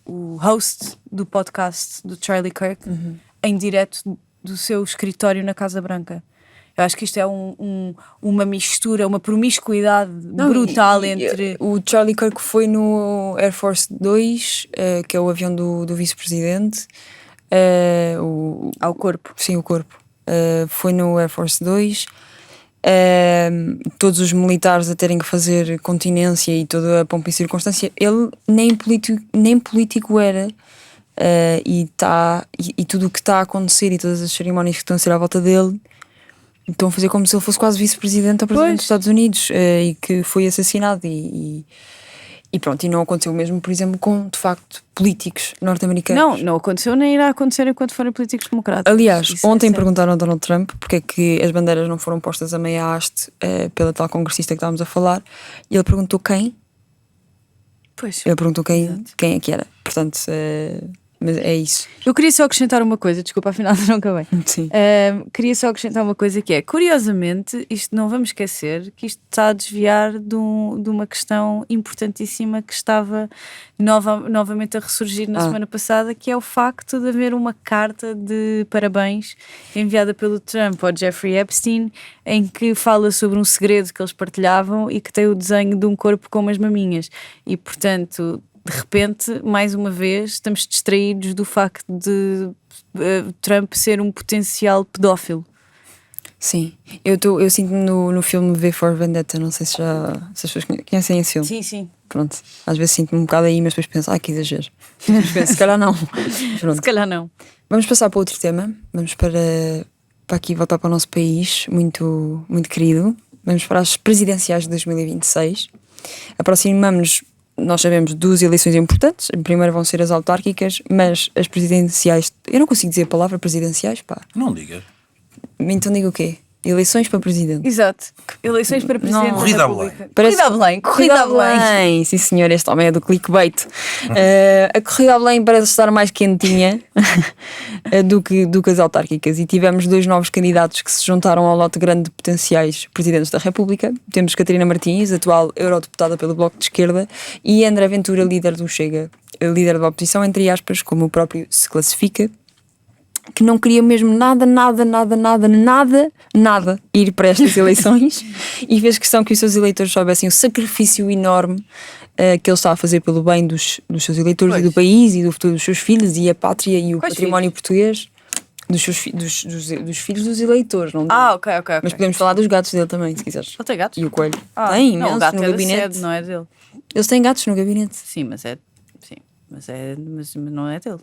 o host do podcast do Charlie Kirk em direto do seu escritório na Casa Branca. Eu acho que isto é uma mistura, uma promiscuidade brutal entre... O Charlie Kirk foi no Air Force 2, que é o avião do vice-presidente. Ao corpo. Sim, o corpo. Foi no Air Force 2. Todos os militares a terem que fazer continência e toda a pompa e circunstância. Ele nem político era. E tudo o que está a acontecer e todas as cerimónias que estão a ser à volta dele estão a fazer como se ele fosse quase vice-presidente ou presidente dos Estados Unidos, e que foi assassinado e pronto, e não aconteceu o mesmo, por exemplo, com, de facto, políticos norte-americanos. Não aconteceu, nem irá acontecer enquanto forem políticos democratas. Aliás, isso ontem perguntaram ao Donald Trump porque é que as bandeiras não foram postas a meia haste pela tal congressista que estávamos a falar, e ele perguntou quem? Pois. Ele perguntou quem é que era. Portanto, mas é isso. Eu queria só acrescentar uma coisa, desculpa, afinal não acabei. Sim. Queria só acrescentar uma coisa que é, curiosamente, isto não vamos esquecer, que isto está a desviar de uma questão importantíssima que estava novamente a ressurgir na semana passada, que é o facto de haver uma carta de parabéns enviada pelo Trump ao Jeffrey Epstein, em que fala sobre um segredo que eles partilhavam e que tem o desenho de um corpo com umas maminhas. E, portanto, de repente, mais uma vez, estamos distraídos do facto de Trump ser um potencial pedófilo. Sim, eu sinto-me no filme V for Vendetta, não sei se as pessoas conhecem esse filme. Sim, sim. Pronto, às vezes sinto-me um bocado aí, mas depois penso, que exagero. Depois penso, se calhar não. Pronto. Se calhar não. Vamos passar para outro tema. Vamos para aqui voltar para o nosso país, muito, muito querido. Vamos para as presidenciais de 2026. Aproximamos-nos, nós sabemos, duas eleições importantes. A primeira vão ser as autárquicas, mas as presidenciais... Eu não consigo dizer a palavra presidenciais, pá. Não diga. Então digo o quê? Eleições para presidente. Exato. Eleições para Presidente da Corrida a República. Parece- Corrida a Belém. Corrida a Belém. Sim senhor, este homem é do clickbait. A corrida a Belém parece estar mais quentinha do que as autárquicas, e tivemos dois novos candidatos que se juntaram ao lote grande de potenciais presidentes da República. Temos Catarina Martins, atual eurodeputada pelo Bloco de Esquerda, e André Ventura, líder do Chega, líder da oposição, entre aspas, como o próprio se classifica, que não queria mesmo nada ir para estas eleições e fez questão que os seus eleitores soubessem o sacrifício enorme que ele está a fazer pelo bem dos seus eleitores e do país e do futuro dos seus filhos e a pátria e o Quais património português dos filhos dos eleitores, não dele. Ok. Mas podemos falar dos gatos dele também, se quiseres. Ele tem gatos? E o coelho. Ah, Tem não, imenso o gato no é da gabinete. sede, não é dele. Eles têm gatos no gabinete. Sim, mas não é dele.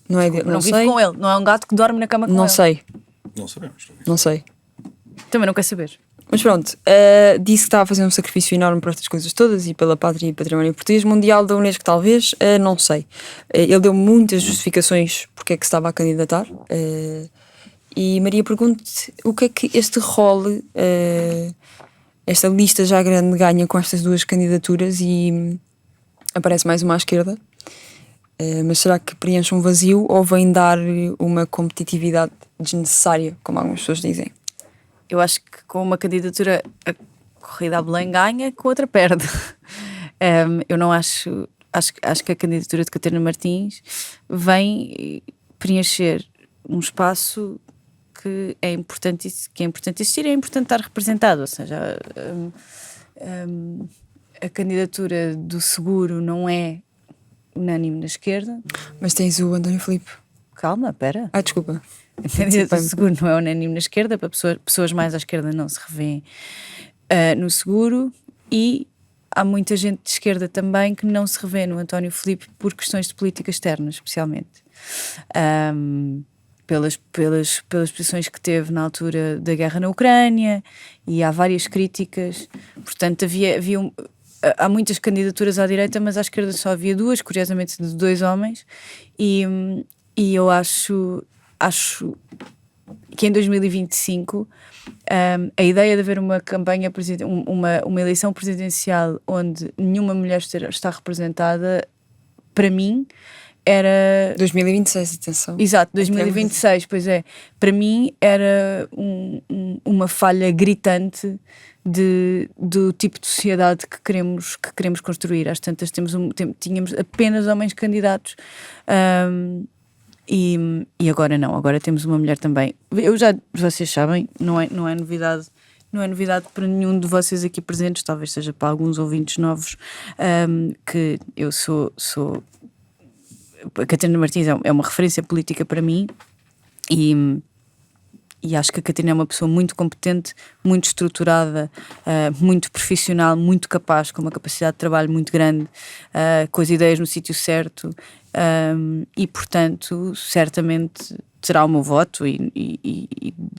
Não é dele, Não não vive sei. com ele. Não é um gato que dorme na cama com Não ele. sei, Não sabemos. não sei. Também não quer saber. Mas pronto, disse que estava a fazer um sacrifício enorme para estas coisas todas e pela pátria e património português mundial da Unesco, talvez, não sei. Ele deu muitas justificações porque é que se estava a candidatar. E Maria, pergunto-te o que é que este rol, esta lista já grande, ganha com estas duas candidaturas e aparece mais uma à esquerda. Mas será que preenche um vazio ou vem dar uma competitividade desnecessária, como algumas pessoas dizem? Eu acho que com uma candidatura a corrida a Belém ganha, com outra perde. Eu não acho que a candidatura de Catarina Martins vem preencher um espaço que é importante existir, é importante estar representado. Ou seja, a candidatura do Seguro não é unânime na esquerda. Mas tens o António Filipe. Calma, pera. Desculpa. A candidatura do Seguro não é unânime na esquerda, para pessoas mais à esquerda não se revêem no Seguro, e há muita gente de esquerda também que não se revê no António Filipe por questões de política externa, especialmente. Pelas posições que teve na altura da guerra na Ucrânia, e há várias críticas. Portanto, há muitas candidaturas à direita, mas à esquerda só havia duas, curiosamente de dois homens, e eu acho que em 2025 a ideia de haver uma campanha, uma eleição presidencial onde nenhuma mulher está representada, para mim, era... 2026, atenção. Exato, 2026, pois é. Para mim era uma falha gritante do tipo de sociedade que queremos construir. Às tantas tínhamos apenas homens candidatos, e agora não, agora temos uma mulher também. Vocês sabem, não é novidade. Não é novidade para nenhum de vocês aqui presentes, talvez seja para alguns ouvintes novos, que eu sou a Catarina Martins é uma referência política para mim, e acho que a Catarina é uma pessoa muito competente, muito estruturada, muito profissional, muito capaz, com uma capacidade de trabalho muito grande, com as ideias no sítio certo, e portanto certamente terá o meu voto, e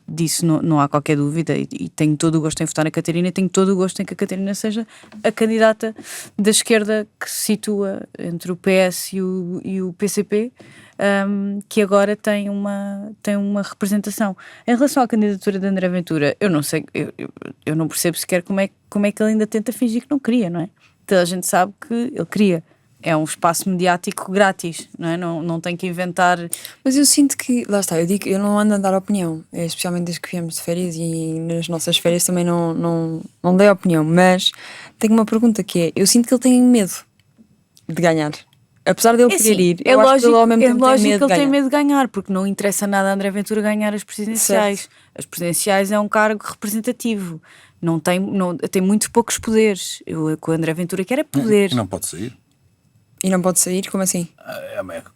disso não há qualquer dúvida, e tenho todo o gosto em votar na Catarina, e tenho todo o gosto em que a Catarina seja a candidata da esquerda que se situa entre o PS e o PCP, que agora tem uma representação. Em relação à candidatura de André Ventura, eu não sei, eu não percebo sequer como é que ele ainda tenta fingir que não queria, não é? Toda a gente sabe que ele queria. É um espaço mediático grátis, não é? Não tem que inventar. Mas eu sinto que, lá está, eu não ando a dar opinião, especialmente desde que viemos de férias, e nas nossas férias também não dei opinião, mas tenho uma pergunta que é, eu sinto que ele tem medo de ganhar. Apesar de ele querer ir, eu acho que ele ao mesmo tempo tem medo que ele de tem ganhar. medo de ganhar, porque não interessa nada a André Ventura ganhar as presidenciais. Certo. As presidenciais é um cargo representativo, tem muito poucos poderes. O que o André Ventura quer é poder. Não pode sair. E não pode sair? Como assim?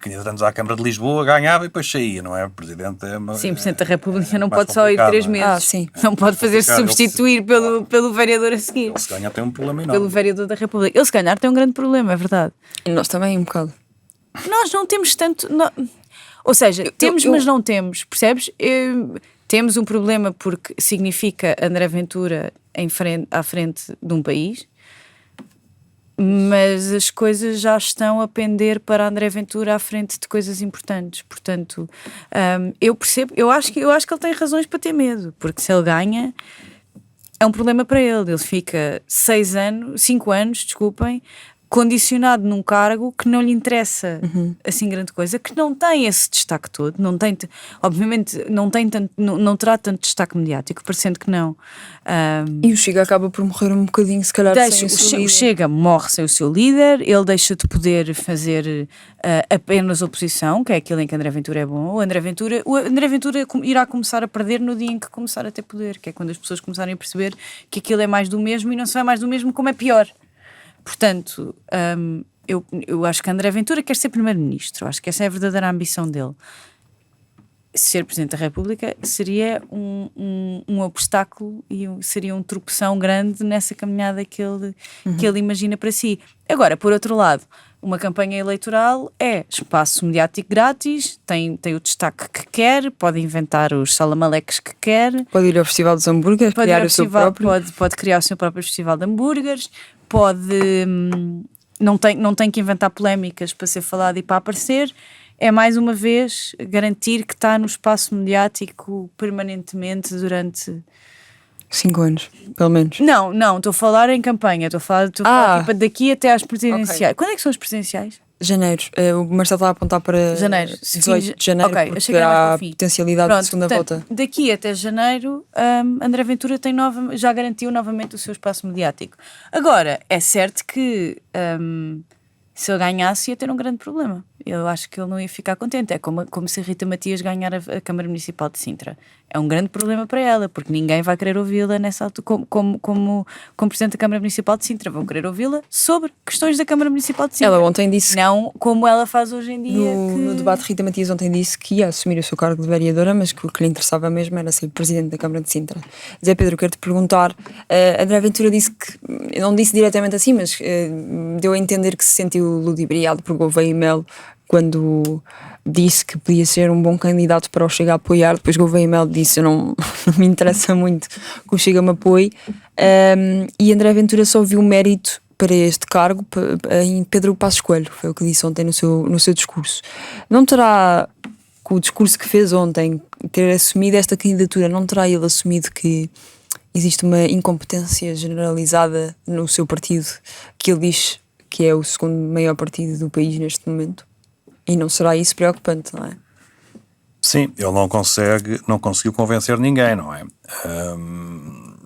Candidatos à Câmara de Lisboa ganhava e depois saía, não é? O Presidente é uma... Sim, Presidente da República não mais pode só ir complicado, 3 não é? meses. Ah, sim. Não pode fazer-se complicado. substituir pelo vereador a seguir. Ele se ganha tem um problema Pelo enorme. vereador da República. Ele, se ganhar, tem um grande problema, é verdade. E nós também, um bocado. Nós não temos tanto. Ou seja, temos, mas não temos, percebes? Temos um problema porque significa André Ventura à frente de um país, mas as coisas já estão a pender para André Ventura à frente de coisas importantes. Portanto, eu percebo, eu acho que ele tem razões para ter medo, porque se ele ganha, é um problema para ele. Ele fica 5 anos, desculpem, condicionado num cargo que não lhe interessa assim grande coisa, que não tem esse destaque todo, obviamente não terá tanto destaque mediático, parecendo que não. E o Chega acaba por morrer um bocadinho, se calhar, sem o seu O líder. Chega morre sem o seu líder, ele deixa de poder fazer apenas oposição, que é aquilo em que André Ventura é bom. O André Ventura irá começar a perder no dia em que começar a ter poder, que é quando as pessoas começarem a perceber que aquilo é mais do mesmo e não se vai mais do mesmo, como é pior. Portanto, eu acho que André Ventura quer ser primeiro-ministro. Acho que essa é a verdadeira ambição dele. Ser Presidente da República seria um obstáculo e seria um tropeção grande nessa caminhada que ele imagina para si. Agora, por outro lado, uma campanha eleitoral é espaço mediático grátis, tem o destaque que quer, pode inventar os salamaleques que quer, Pode ir ao Festival dos Hambúrgueres, pode ir criar ao o seu festival, próprio. pode criar o seu próprio festival de hambúrgueres, não tem que inventar polémicas para ser falado e para aparecer. É mais uma vez garantir que está no espaço mediático permanentemente durante... 5 anos, pelo menos. Não, estou a falar em campanha, estou a falar tipo, daqui até às presidenciais. Ok. Quando é que são as presidenciais? Janeiro. O Marcelo está a apontar para Janeiro. 18 de janeiro, Ok, porque achei que era mais há para o fim. potencialidade Pronto, de segunda portanto, volta. daqui até janeiro, André Ventura já garantiu novamente o seu espaço mediático. Agora, é certo que se ele ganhasse ia ter um grande problema. Eu acho que ele não ia ficar contente. É como se a Rita Matias ganhar a Câmara Municipal de Sintra. É um grande problema para ela, porque ninguém vai querer ouvi-la nessa altura como Presidente da Câmara Municipal de Sintra. Vão querer ouvi-la sobre questões da Câmara Municipal de Sintra. Ela ontem disse, Não como ela faz hoje em dia. no debate, Rita Matias ontem disse que ia assumir o seu cargo de vereadora, mas que o que lhe interessava mesmo era ser Presidente da Câmara de Sintra. Zé Pedro, quero-te perguntar, André Ventura disse que, não disse diretamente assim, mas deu a entender que se sentiu ludibriado por Gouveia e Melo quando disse que podia ser um bom candidato para o Chega a apoiar. Depois Gouveia e Melo disse, não me interessa muito que o Chega me apoie, e André Ventura só viu mérito para este cargo em Pedro Passos Coelho, foi o que disse ontem no seu discurso. Não terá, com o discurso que fez ontem, ter assumido esta candidatura, não terá ele assumido que existe uma incompetência generalizada no seu partido, que ele diz que é o segundo maior partido do país neste momento? E não será isso preocupante, não é? Sim, ele não conseguiu convencer ninguém, não é?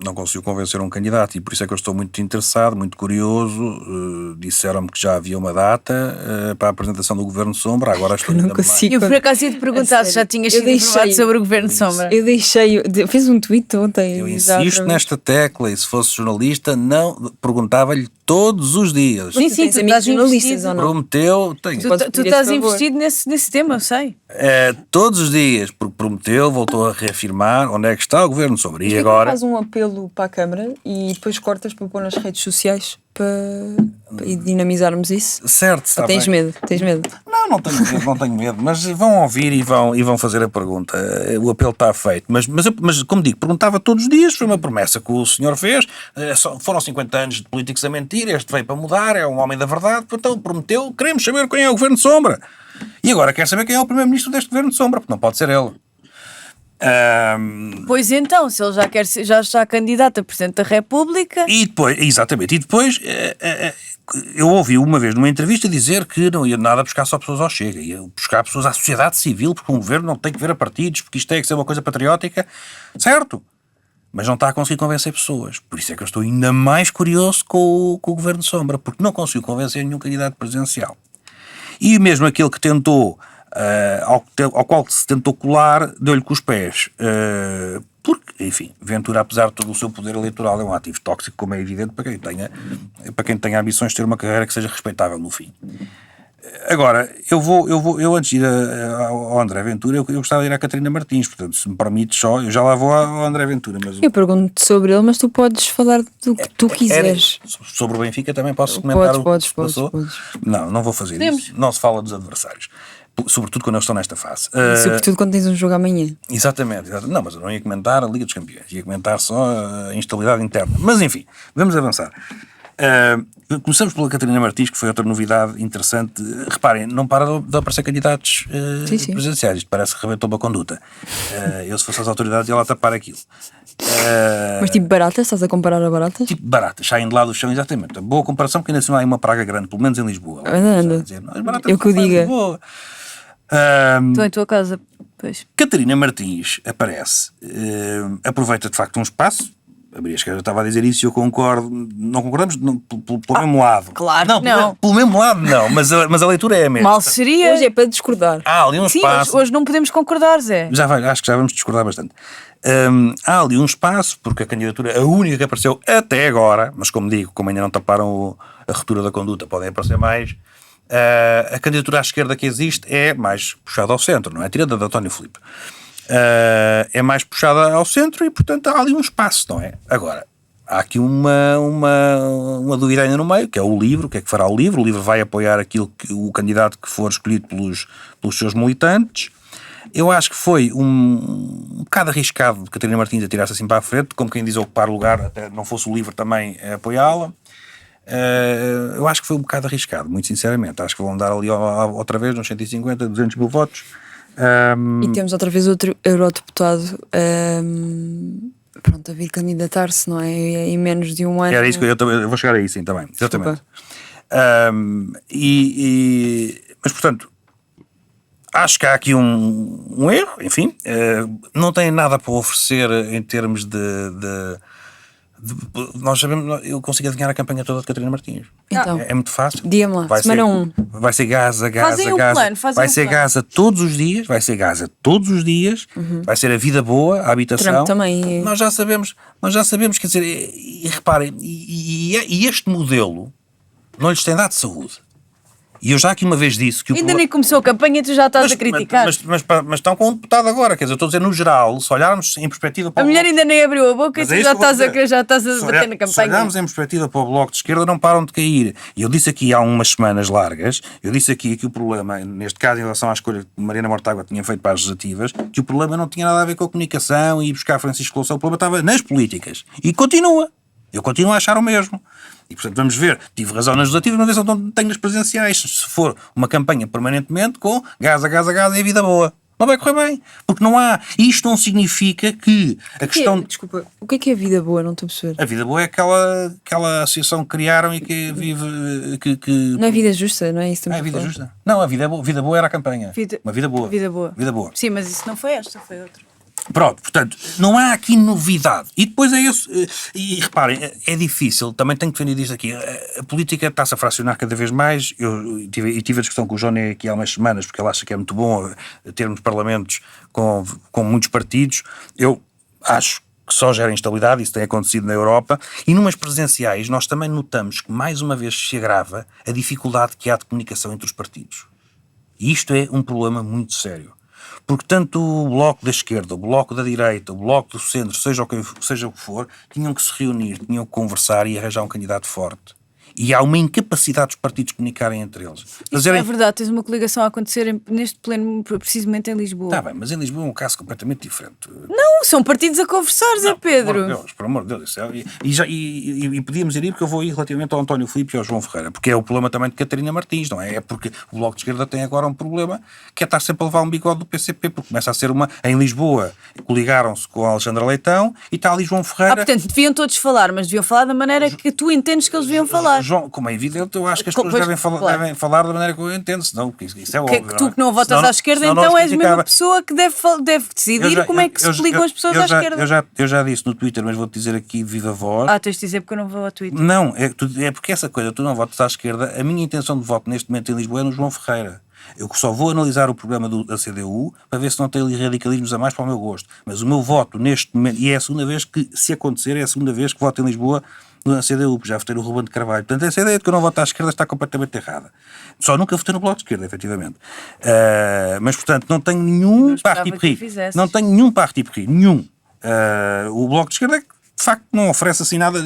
Não conseguiu convencer um candidato e por isso é que eu estou muito interessado, muito curioso. Disseram-me que já havia uma data para a apresentação do Governo Sombra, agora estou Eu não ainda mais... consigo. Eu por acaso ia te perguntar se já tinhas sido informado sobre o Governo Sombra. Eu fiz um tweet ontem. Eu já insisto outra vez. nesta tecla e se fosse jornalista, não perguntava-lhe todos os dias. Sim, Tu tens tu amigos estás jornalistas investido. ou não? Prometeu, tenho. Podes Tu pedir estás esse favor. investido nesse tema, eu sei. Todos os dias, porque prometeu, voltou a reafirmar onde é que está o Governo Sombra. E Porquê que não agora... faz um apelo para a Câmara e depois cortas para pôr nas redes sociais para dinamizarmos isso? Certo, está Ou tens bem. medo? Tens medo? Não tenho medo, mas vão ouvir e vão fazer a pergunta. O apelo está feito. Mas como digo, perguntava todos os dias, foi uma promessa que o senhor fez. Foram 50 anos de políticos a mentir, este veio para mudar, é um homem da verdade, então prometeu, queremos saber quem é o Governo de Sombra. E agora quer saber quem é o Primeiro-Ministro deste Governo de Sombra, porque não pode ser ele. Pois então, se ele já quer ser, já está candidato a Presidente da República. E depois, exatamente, eu ouvi uma vez numa entrevista dizer que não ia nada buscar só pessoas ao Chega, ia buscar pessoas à sociedade civil, porque um governo não tem que ver a partidos, porque isto tem que ser uma coisa patriótica, certo? Mas não está a conseguir convencer pessoas. Por isso é que eu estou ainda mais curioso com o Governo de Sombra, porque não conseguiu convencer nenhum candidato presidencial. E mesmo aquele que tentou, ao qual se tentou colar, deu-lhe com os pés. Porque, enfim, Ventura, apesar de todo o seu poder eleitoral, é um ativo tóxico, como é evidente para quem tenha ambições de ter uma carreira que seja respeitável no fim. Agora, eu antes de ir ao André Ventura, eu gostava de ir à Catarina Martins, portanto, se me permites só, eu já lá vou ao André Ventura, mas Eu pergunto sobre ele, mas tu podes falar do que tu quiseres. sobre o Benfica também posso comentar Podes, o que se passou? Não vou fazer isso. Não se fala dos adversários. Sobretudo quando eles estão nesta fase. E sobretudo quando tens um jogo amanhã. Exatamente. Não, mas eu não ia comentar a Liga dos Campeões, ia comentar só a instabilidade interna. Mas enfim, vamos avançar. Começamos pela Catarina Martins, que foi outra novidade interessante. Reparem, não para de aparecer candidatos presidenciais. Isto parece que rebentou uma conduta. Eu, se fosse às autoridades, ia lá tapar aquilo. Mas tipo baratas, estás a comparar a baratas? Tipo baratas, saem de lá do chão, exatamente. Boa comparação, porque ainda assim não há uma praga grande, pelo menos em Lisboa. Anda. Eu que o diga. Estou em tua casa, pois. Catarina Martins aparece, aproveita de facto um espaço. A Maria Esquerda estava a dizer isso e eu concordo. Não concordamos pelo mesmo lado. Claro não, que não. Pelo mesmo lado não, mas a leitura é a mesma. Mal seria. Hoje é para discordar. Há ali um Sim, espaço. hoje não podemos concordar, Zé. Acho que já vamos discordar bastante. Há ali um espaço, porque a candidatura, a única que apareceu até agora, mas como digo, como ainda não taparam a ruptura da conduta, podem aparecer mais. A candidatura à esquerda que existe é mais puxada ao centro, não é? Tirada de António Filipe. É mais puxada ao centro e, portanto, há ali um espaço, não é? Agora, há aqui uma dúvida ainda no meio, que é o livro. O que é que fará o livro? O livro vai apoiar o candidato que for escolhido pelos seus militantes. Eu acho que foi um bocado arriscado de Catarina Martins a tirar-se assim para a frente, como quem diz ocupar o lugar, até não fosse o livro também apoiá-la. Eu acho que foi um bocado arriscado, muito sinceramente. Acho que vão dar ali outra vez uns 150, 200 mil votos. E temos outra vez outro eurodeputado pronto, a vir candidatar-se, não é? Em menos de um ano. Era isso que eu vou chegar aí, sim, também. Exatamente. Mas, portanto, acho que há aqui um erro, enfim. Não tem nada para oferecer em termos de nós sabemos, eu consigo adivinhar a campanha toda de Catarina Martins. Então, é muito fácil. Diga-me lá, semana 1. Vai ser Gaza. Fazem um plano. Vai ser Gaza todos os dias. Vai ser a vida boa, a habitação. Trump também. Nós já sabemos, quer dizer, e reparem, e este modelo não lhes tem dado saúde. E eu já aqui uma vez disse que Ainda nem começou a campanha e tu já estás a criticar. Mas estão com um deputado agora, quer dizer, eu estou a dizer no geral, se olharmos em perspectiva para a mulher ainda nem abriu a boca e tu já estás a bater na campanha. Se olharmos em perspectiva para o Bloco de Esquerda, não param de cair. E eu disse aqui há umas semanas largas, que o problema, neste caso em relação à escolha que Mariana Mortágua tinha feito para as legislativas, que o problema não tinha nada a ver com a comunicação e buscar Francisco Louçã, o problema estava nas políticas. E continua. Eu continuo a achar o mesmo. E, portanto, vamos ver. Tive razão nas legislativas, mas não tenho nas presidenciais. Se for uma campanha permanentemente com Gaza e a vida boa, não vai correr bem. Porque não há... Isto não significa que a questão... Desculpa, o que é a vida boa? Não estou a perceber. A vida boa é aquela associação que criaram e que vive... Não é vida justa, não é isso? É vida justa? Não, a vida boa era a campanha. Uma vida boa. Vida boa. Vida boa. Sim, mas isso não foi esta, foi outra. Pronto, portanto, não há aqui novidade. E depois é isso. E reparem, é difícil, também tenho que defender isto aqui. A política está-se a fracionar cada vez mais. Eu tive a discussão com o Johnny aqui há umas semanas, porque ele acha que é muito bom termos parlamentos com muitos partidos. Eu acho que só gera instabilidade, isso tem acontecido na Europa. E numas presidenciais, nós também notamos que mais uma vez se agrava a dificuldade que há de comunicação entre os partidos. E isto é um problema muito sério. Porque tanto o Bloco da Esquerda, o Bloco da Direita, o Bloco do Centro, seja o que for, tinham que se reunir, tinham que conversar e arranjar um candidato forte. E há uma incapacidade dos partidos de comunicarem entre eles. É verdade, tens uma coligação a acontecer neste pleno, precisamente em Lisboa. Está bem, mas em Lisboa é um caso completamente diferente. Não, são partidos a conversar, Zé Pedro. Por amor de Deus. E podíamos ir porque eu vou ir relativamente ao António Filipe e ao João Ferreira, porque é o problema também de Catarina Martins, não é? É porque o Bloco de Esquerda tem agora um problema que é estar sempre a levar um bigode do PCP, porque começa a ser uma... Em Lisboa coligaram-se com a Alexandra Leitão e está ali João Ferreira... portanto, deviam todos falar, mas deviam falar da maneira que tu entendes que eles deviam falar. João, como é evidente, eu acho que as pessoas devem falar da maneira que eu entendo, senão isso é óbvio. Que tu que não votas à esquerda, então és a mesma pessoa que deve decidir como é que se coligam as pessoas à esquerda. Eu já disse no Twitter, mas vou-te dizer aqui de viva voz. Tens de dizer porque eu não vou ao Twitter. Não, é porque essa coisa, tu não votas à esquerda, a minha intenção de voto neste momento em Lisboa é no João Ferreira. Eu só vou analisar o programa da CDU para ver se não tem ali radicalismos a mais para o meu gosto. Mas o meu voto neste momento, e é a segunda vez que, se acontecer, é a segunda vez que voto em Lisboa na CDU, porque já votei no Ruben de Carvalho. Portanto, essa ideia de que eu não voto à esquerda está completamente errada. Só nunca votei no Bloco de Esquerda, efetivamente. Mas, portanto, não tenho nenhum parti pris. Não tenho nenhum parti pris. Nenhum. O Bloco de Esquerda, de facto, não oferece assim nada.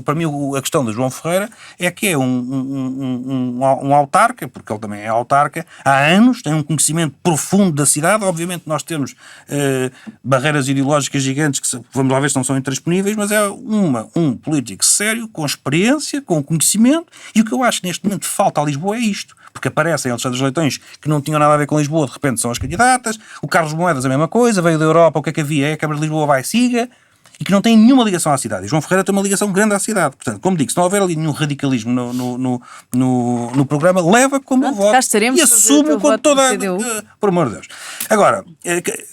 Para mim, a questão de João Ferreira é que é um autarca, porque ele também é autarca, há anos, tem um conhecimento profundo da cidade. Obviamente nós temos barreiras ideológicas gigantes que, vamos lá ver se não são intransponíveis, mas é um político sério, com experiência, com conhecimento, e o que eu acho que neste momento falta a Lisboa é isto. Porque aparecem Alexandre Leitões que não tinham nada a ver com Lisboa, de repente são as candidatas, o Carlos Moedas a mesma coisa, veio da Europa, o que é que havia? É a Câmara de Lisboa vai siga, e que não tem nenhuma ligação à cidade. E João Ferreira tem uma ligação grande à cidade. Portanto, como digo, se não houver ali nenhum radicalismo no programa, leva como eu voto e assumo com toda por amor de Deus. Agora,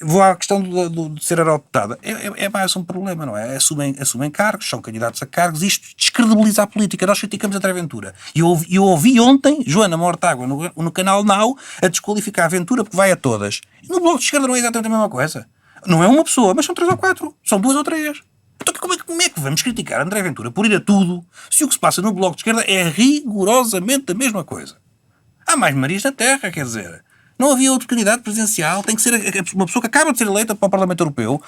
vou à questão de ser eurodeputada. É mais um problema, não é? Assumem cargos, são candidatos a cargos, isto descredibiliza a política. Nós criticamos André Ventura. E eu ouvi ontem Joana Mortágua no canal Now a desqualificar a Ventura porque vai a todas. E no Bloco de Esquerda não é exatamente a mesma coisa. Não é uma pessoa, mas são 3 ou 4. São 2 ou 3. Então como é que vamos criticar André Ventura por ir a tudo se o que se passa no Bloco de Esquerda é rigorosamente a mesma coisa? Há mais Marias na Terra, quer dizer. Não havia outro candidato presidencial, tem que ser uma pessoa que acaba de ser eleita para o Parlamento Europeu.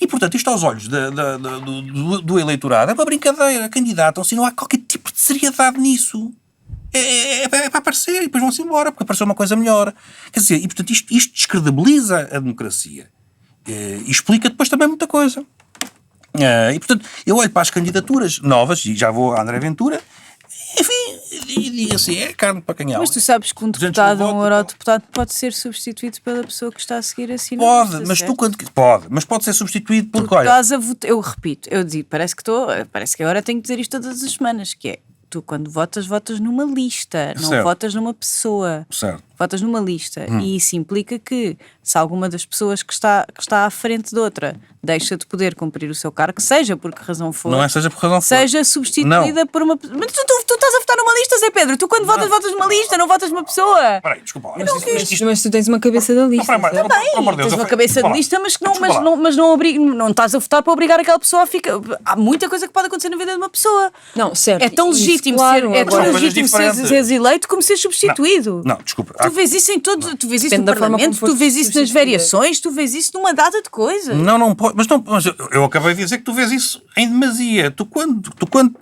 E, portanto, isto aos olhos do eleitorado é uma brincadeira. Candidatam-se e não há qualquer tipo de seriedade nisso. É para aparecer e depois vão-se embora, porque apareceu uma coisa melhor. Quer dizer, e portanto isto descredibiliza a democracia. E explica depois também muita coisa. E portanto, eu olho para as candidaturas novas, e já vou a André Ventura, enfim, e digo assim, é carne para canhão. Mas tu sabes que um deputado, um eurodeputado pode ser substituído pela pessoa que está a seguir assim. Pode, mas tu quando... Mas pode ser substituído porque, olha... Eu repito, eu digo, parece que agora tenho que dizer isto todas as semanas, que é, tu quando votas numa lista, não certo. votas numa pessoa. Certo. Votas numa lista e isso implica que se alguma das pessoas que está à frente de outra deixa de poder cumprir o seu cargo, seja por que razão for, não é seja por razão for, seja substituída por uma pessoa. Mas tu estás a votar numa lista, Zé Pedro, tu quando votas numa lista, não votas numa pessoa. Peraí, desculpa. Mas tu tens uma cabeça da lista. Tens uma cabeça de lista, mas não estás a votar para obrigar aquela pessoa a ficar. Há muita coisa que pode acontecer na vida de uma pessoa. Não, certo. É tão legítimo seres eleito como ser substituído. Não, desculpa. Tu vês isso em todos, tu vês isso Depende no da forma Parlamento, como tu vês foste isso nas substituída. variações, tu vês isso numa data de coisas. Não pode. Mas eu acabei de dizer que tu vês isso em demasia. Tu quando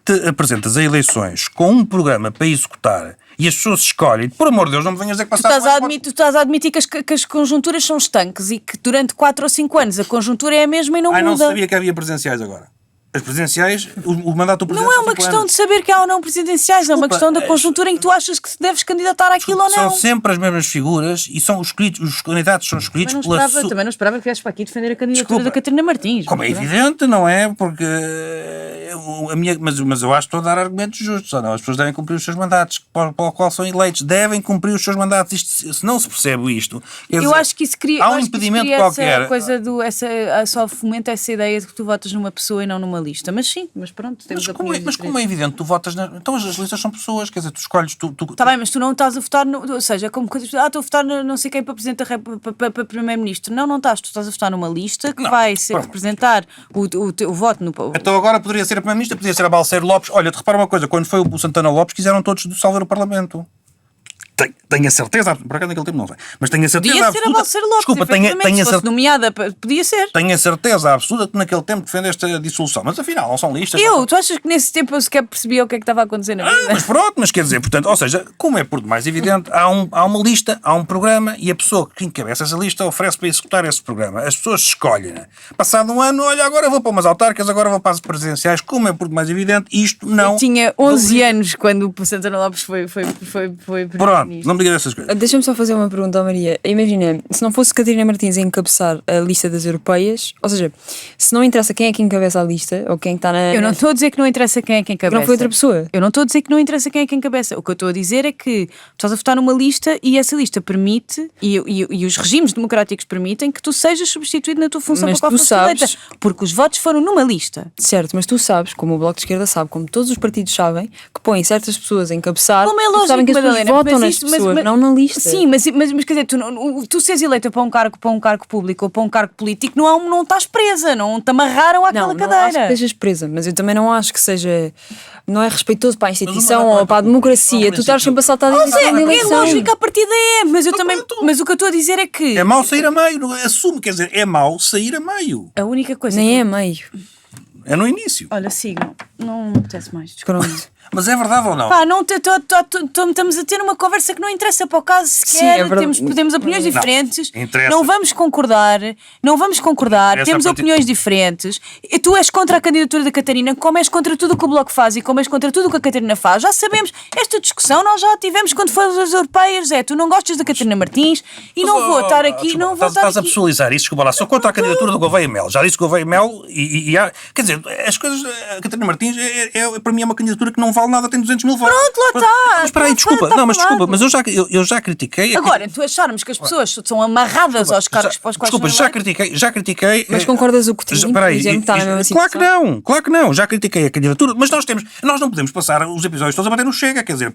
te apresentas a eleições com um programa para executar e as pessoas escolhem, por amor de Deus, não me venhas dizer que Tu estás a admitir que as conjunturas são estanques e que durante 4 ou 5 anos a conjuntura é a mesma e não muda. não sabia que havia presidenciais agora. As presidenciais, o mandato do presidente... Não é uma questão de saber que há ou não presidenciais, é uma questão da conjuntura em que tu achas que deves candidatar àquilo ou não. São sempre as mesmas figuras e são os candidatos são escolhidos pela... Também não esperava que viesses para aqui defender a candidatura da Catarina Martins. Como é evidente, não é? Porque mas eu acho que estou a dar argumentos justos. Ou não? As pessoas devem cumprir os seus mandatos, para o qual são eleitos, devem cumprir os seus mandatos. Se não se percebe isto... Acho que isso cria... Há um impedimento qualquer. Essa coisa só fomenta essa ideia de que tu votas numa pessoa e não numa lista. Mas sim, mas pronto, temos mas como é evidente, tu votas então as listas são pessoas, quer dizer, tu escolhes... Está bem, mas tu não estás a votar, ou seja, como coisas... estou a votar não sei quem para Presidente da República, para Primeiro-Ministro. Não estás, tu estás a votar numa lista que vai representar o teu voto no... Então agora poderia ser a Primeira-Ministra, poderia ser a Balseiro Lopes. Olha, te repara uma coisa, quando foi o Santana Lopes, quiseram todos dissolver o Parlamento. Tenho a certeza, por acaso naquele tempo não sei, mas tenho a certeza podia ser a Balseiro Lopes, desculpa, tenho a certeza nomeada, podia ser. Tenho a certeza absoluta que naquele tempo defendeste a dissolução, mas afinal não são listas. Tu achas que nesse tempo eu sequer percebia o que é que estava a acontecer na vida? Mas pronto, mas quer dizer, portanto, ou seja, como é por demais evidente, há uma lista, há um programa e a pessoa que encabeça essa lista oferece para executar esse programa. As pessoas escolhem. Passado um ano, olha, agora vou para umas autárquicas, agora vou para as presidenciais, como é por demais evidente, isto não... Eu tinha 11 anos quando o Santana Lopes foi pronto, não me digas essas coisas. Deixa-me só fazer uma pergunta ao Maria. Imagina, se não fosse Catarina Martins a encabeçar a lista das europeias, ou seja, se não interessa quem é que encabeça a lista, ou quem está na... Eu não estou a dizer que não interessa quem é que encabeça. Não foi outra pessoa. Eu não estou a dizer que não interessa quem é que encabeça. O que eu estou a dizer é que tu estás a votar numa lista e essa lista permite, e os regimes democráticos permitem, que tu sejas substituído na tua função mas para qual foste eleita. sabes... Porque os votos foram numa lista. Certo, mas tu sabes, como o Bloco de Esquerda sabe, como todos os partidos sabem, que põem certas pessoas a encabeçar, Como é porque lógico, sabem que as pessoas Madalena, votam mas nas das pessoas, não na lista. Sim, mas quer dizer, tu seres eleita para um cargo público ou para um cargo político, não estás presa, não te amarraram àquela Não cadeira. acho que estejas presa, mas eu também não acho que seja. Não é respeitoso para a instituição ou para a democracia. Tu estás sempre a saltar de eleição em É eleição. lógico, a partida mas eu também. Mas o que eu estou a dizer é que É mau sair a meio, assume, quer dizer, é mau sair a meio. a única coisa. Nem é meio. É no início. Olha, sigam. Não me apetece mais. Pronto. Mas é verdade ou não? Pá, estamos a ter uma conversa que não interessa para o caso sequer. Sim, é verdade. Temos opiniões diferentes. interessa. Não vamos concordar. Interessa Temos a partir- opiniões diferentes. E tu és contra a candidatura da Catarina, como és contra tudo o que o Bloco faz e como és contra tudo o que a Catarina faz. Já sabemos. Esta discussão nós já tivemos quando foram as europeias. Tu não gostas da Catarina Martins e não vou estar aqui. Não vou estar Estás a aqui. pessoalizar isso, desculpa lá. Sou contra a candidatura do Gouveia Mel. Já disse Gouveia Mel quer dizer, as coisas. A Catarina Martins para mim é uma candidatura que não vale nada, tem 200 mil votos. Pronto, lá está. Mas espera aí, desculpa. Está Não, mas desculpa, falado. mas eu já critiquei. Agora, tu acharmos que as pessoas são amarradas aos cargos para os quais Desculpa, são já critiquei. Mas concordas o Coutinho, Espera aí, por exemplo, está na mesma claro que situação? não, claro que não. Já critiquei a candidatura, mas nós não podemos passar os episódios todos a bater no Chega. Quer dizer,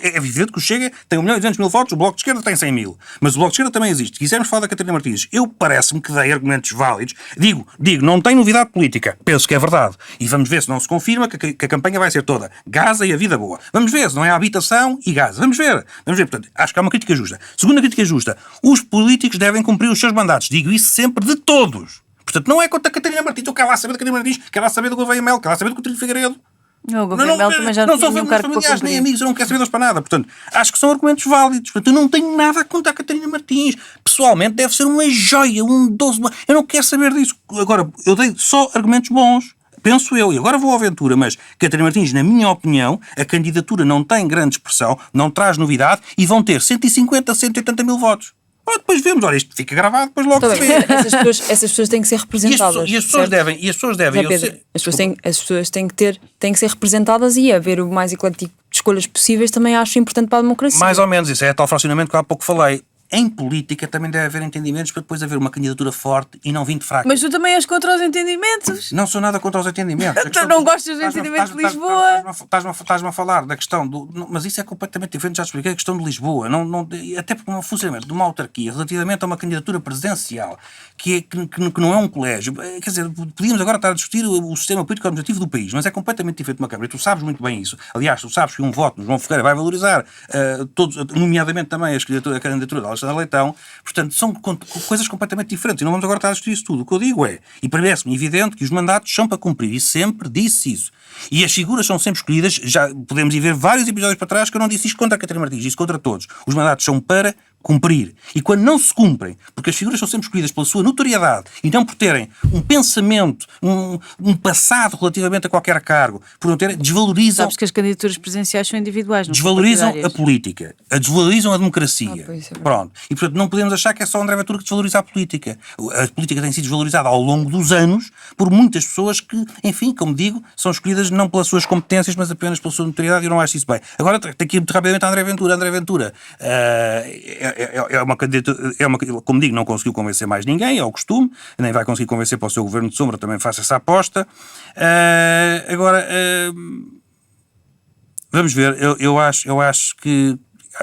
é evidente que o Chega tem 1.200.000 votos, o Bloco de Esquerda tem 100.000. Mas o Bloco de Esquerda também existe. Se quisermos falar da Catarina Martins, parece-me que dei argumentos válidos. Digo, não tem novidade política. Penso que é verdade. E vamos ver se não se confirma que a campanha vai ser toda Gaza e a vida boa. Vamos ver se não é a habitação e Gaza. Vamos ver. Portanto, acho que é uma crítica justa. Segunda crítica justa. Os políticos devem cumprir os seus mandatos. Digo isso sempre de todos. Portanto, não é contra a Catarina Martins. Eu quero lá saber da Catarina Martins, quero lá saber do Gouveia Mel, quero lá saber do Coutinho Figueiredo. O Gouveia Mel também já não tinha são um cargo para familiares nem cumprir. amigos, eu não quero saber deles para nada. Portanto, acho que são argumentos válidos. Portanto, eu não tenho nada contra a Catarina Martins. Pessoalmente, deve ser uma joia, um doce. Eu não quero saber disso. Agora, eu dei só argumentos bons. Penso eu, e agora vou à aventura, mas Catarina Martins, na minha opinião, a candidatura não tem grande expressão, não traz novidade e vão ter 150, 180 mil votos. Ora, depois vemos, olha, isto fica gravado, depois logo Tá se bem, vê. essas pessoas têm que ser representadas. E as pessoas certo? devem. Zé Pedro, as pessoas têm que ser representadas e haver o mais eclético de escolhas possíveis também acho importante para a democracia. Mais ou menos, isso é tal fracionamento que há pouco falei. Em política também deve haver entendimentos para depois haver uma candidatura forte e não vindo fraca. Mas tu também és contra os entendimentos. Não sou nada contra os entendimentos. Tu não gostas dos entendimentos de Lisboa? Estás-me a falar da questão do... Mas isso é completamente diferente, já expliquei, a questão de Lisboa. Até porque o funcionamento de uma autarquia relativamente a uma candidatura presidencial que não é um colégio. Quer dizer, podíamos agora estar a discutir o sistema político administrativo do país, mas é completamente diferente de uma Câmara. E tu sabes muito bem isso. Aliás, tu sabes que um voto no João Ferreira vai valorizar todos, nomeadamente também a candidatura da Alexandra Leitão. Portanto, são coisas completamente diferentes. E não vamos agora estar a discutir isso tudo. O que eu digo é, e parece-me evidente que os mandatos são para cumprir. E sempre disse isso. E as figuras são sempre escolhidas. Já podemos ir ver vários episódios para trás que eu não disse isto contra a Catarina Martins, disse contra todos. Os mandatos são para cumprir. E quando não se cumprem, porque as figuras são sempre escolhidas pela sua notoriedade e não por terem um pensamento, um passado relativamente a qualquer cargo, por não terem, desvalorizam... Sabes que as candidaturas presidenciais são individuais, não são Desvalorizam a partidárias. política, desvalorizam a democracia. Pois, é verdade. Pronto. E portanto não podemos achar que é só André Ventura que desvaloriza a política. A política tem sido desvalorizada ao longo dos anos por muitas pessoas que, enfim, como digo, são escolhidas não pelas suas competências, mas apenas pela sua notoriedade, e eu não acho isso bem. Agora tem que ir muito rapidamente a André Ventura. André Ventura é uma candidatura, como digo, não conseguiu convencer mais ninguém, é o costume, nem vai conseguir convencer para o seu governo de sombra, também faça essa aposta. Agora, vamos ver, eu acho que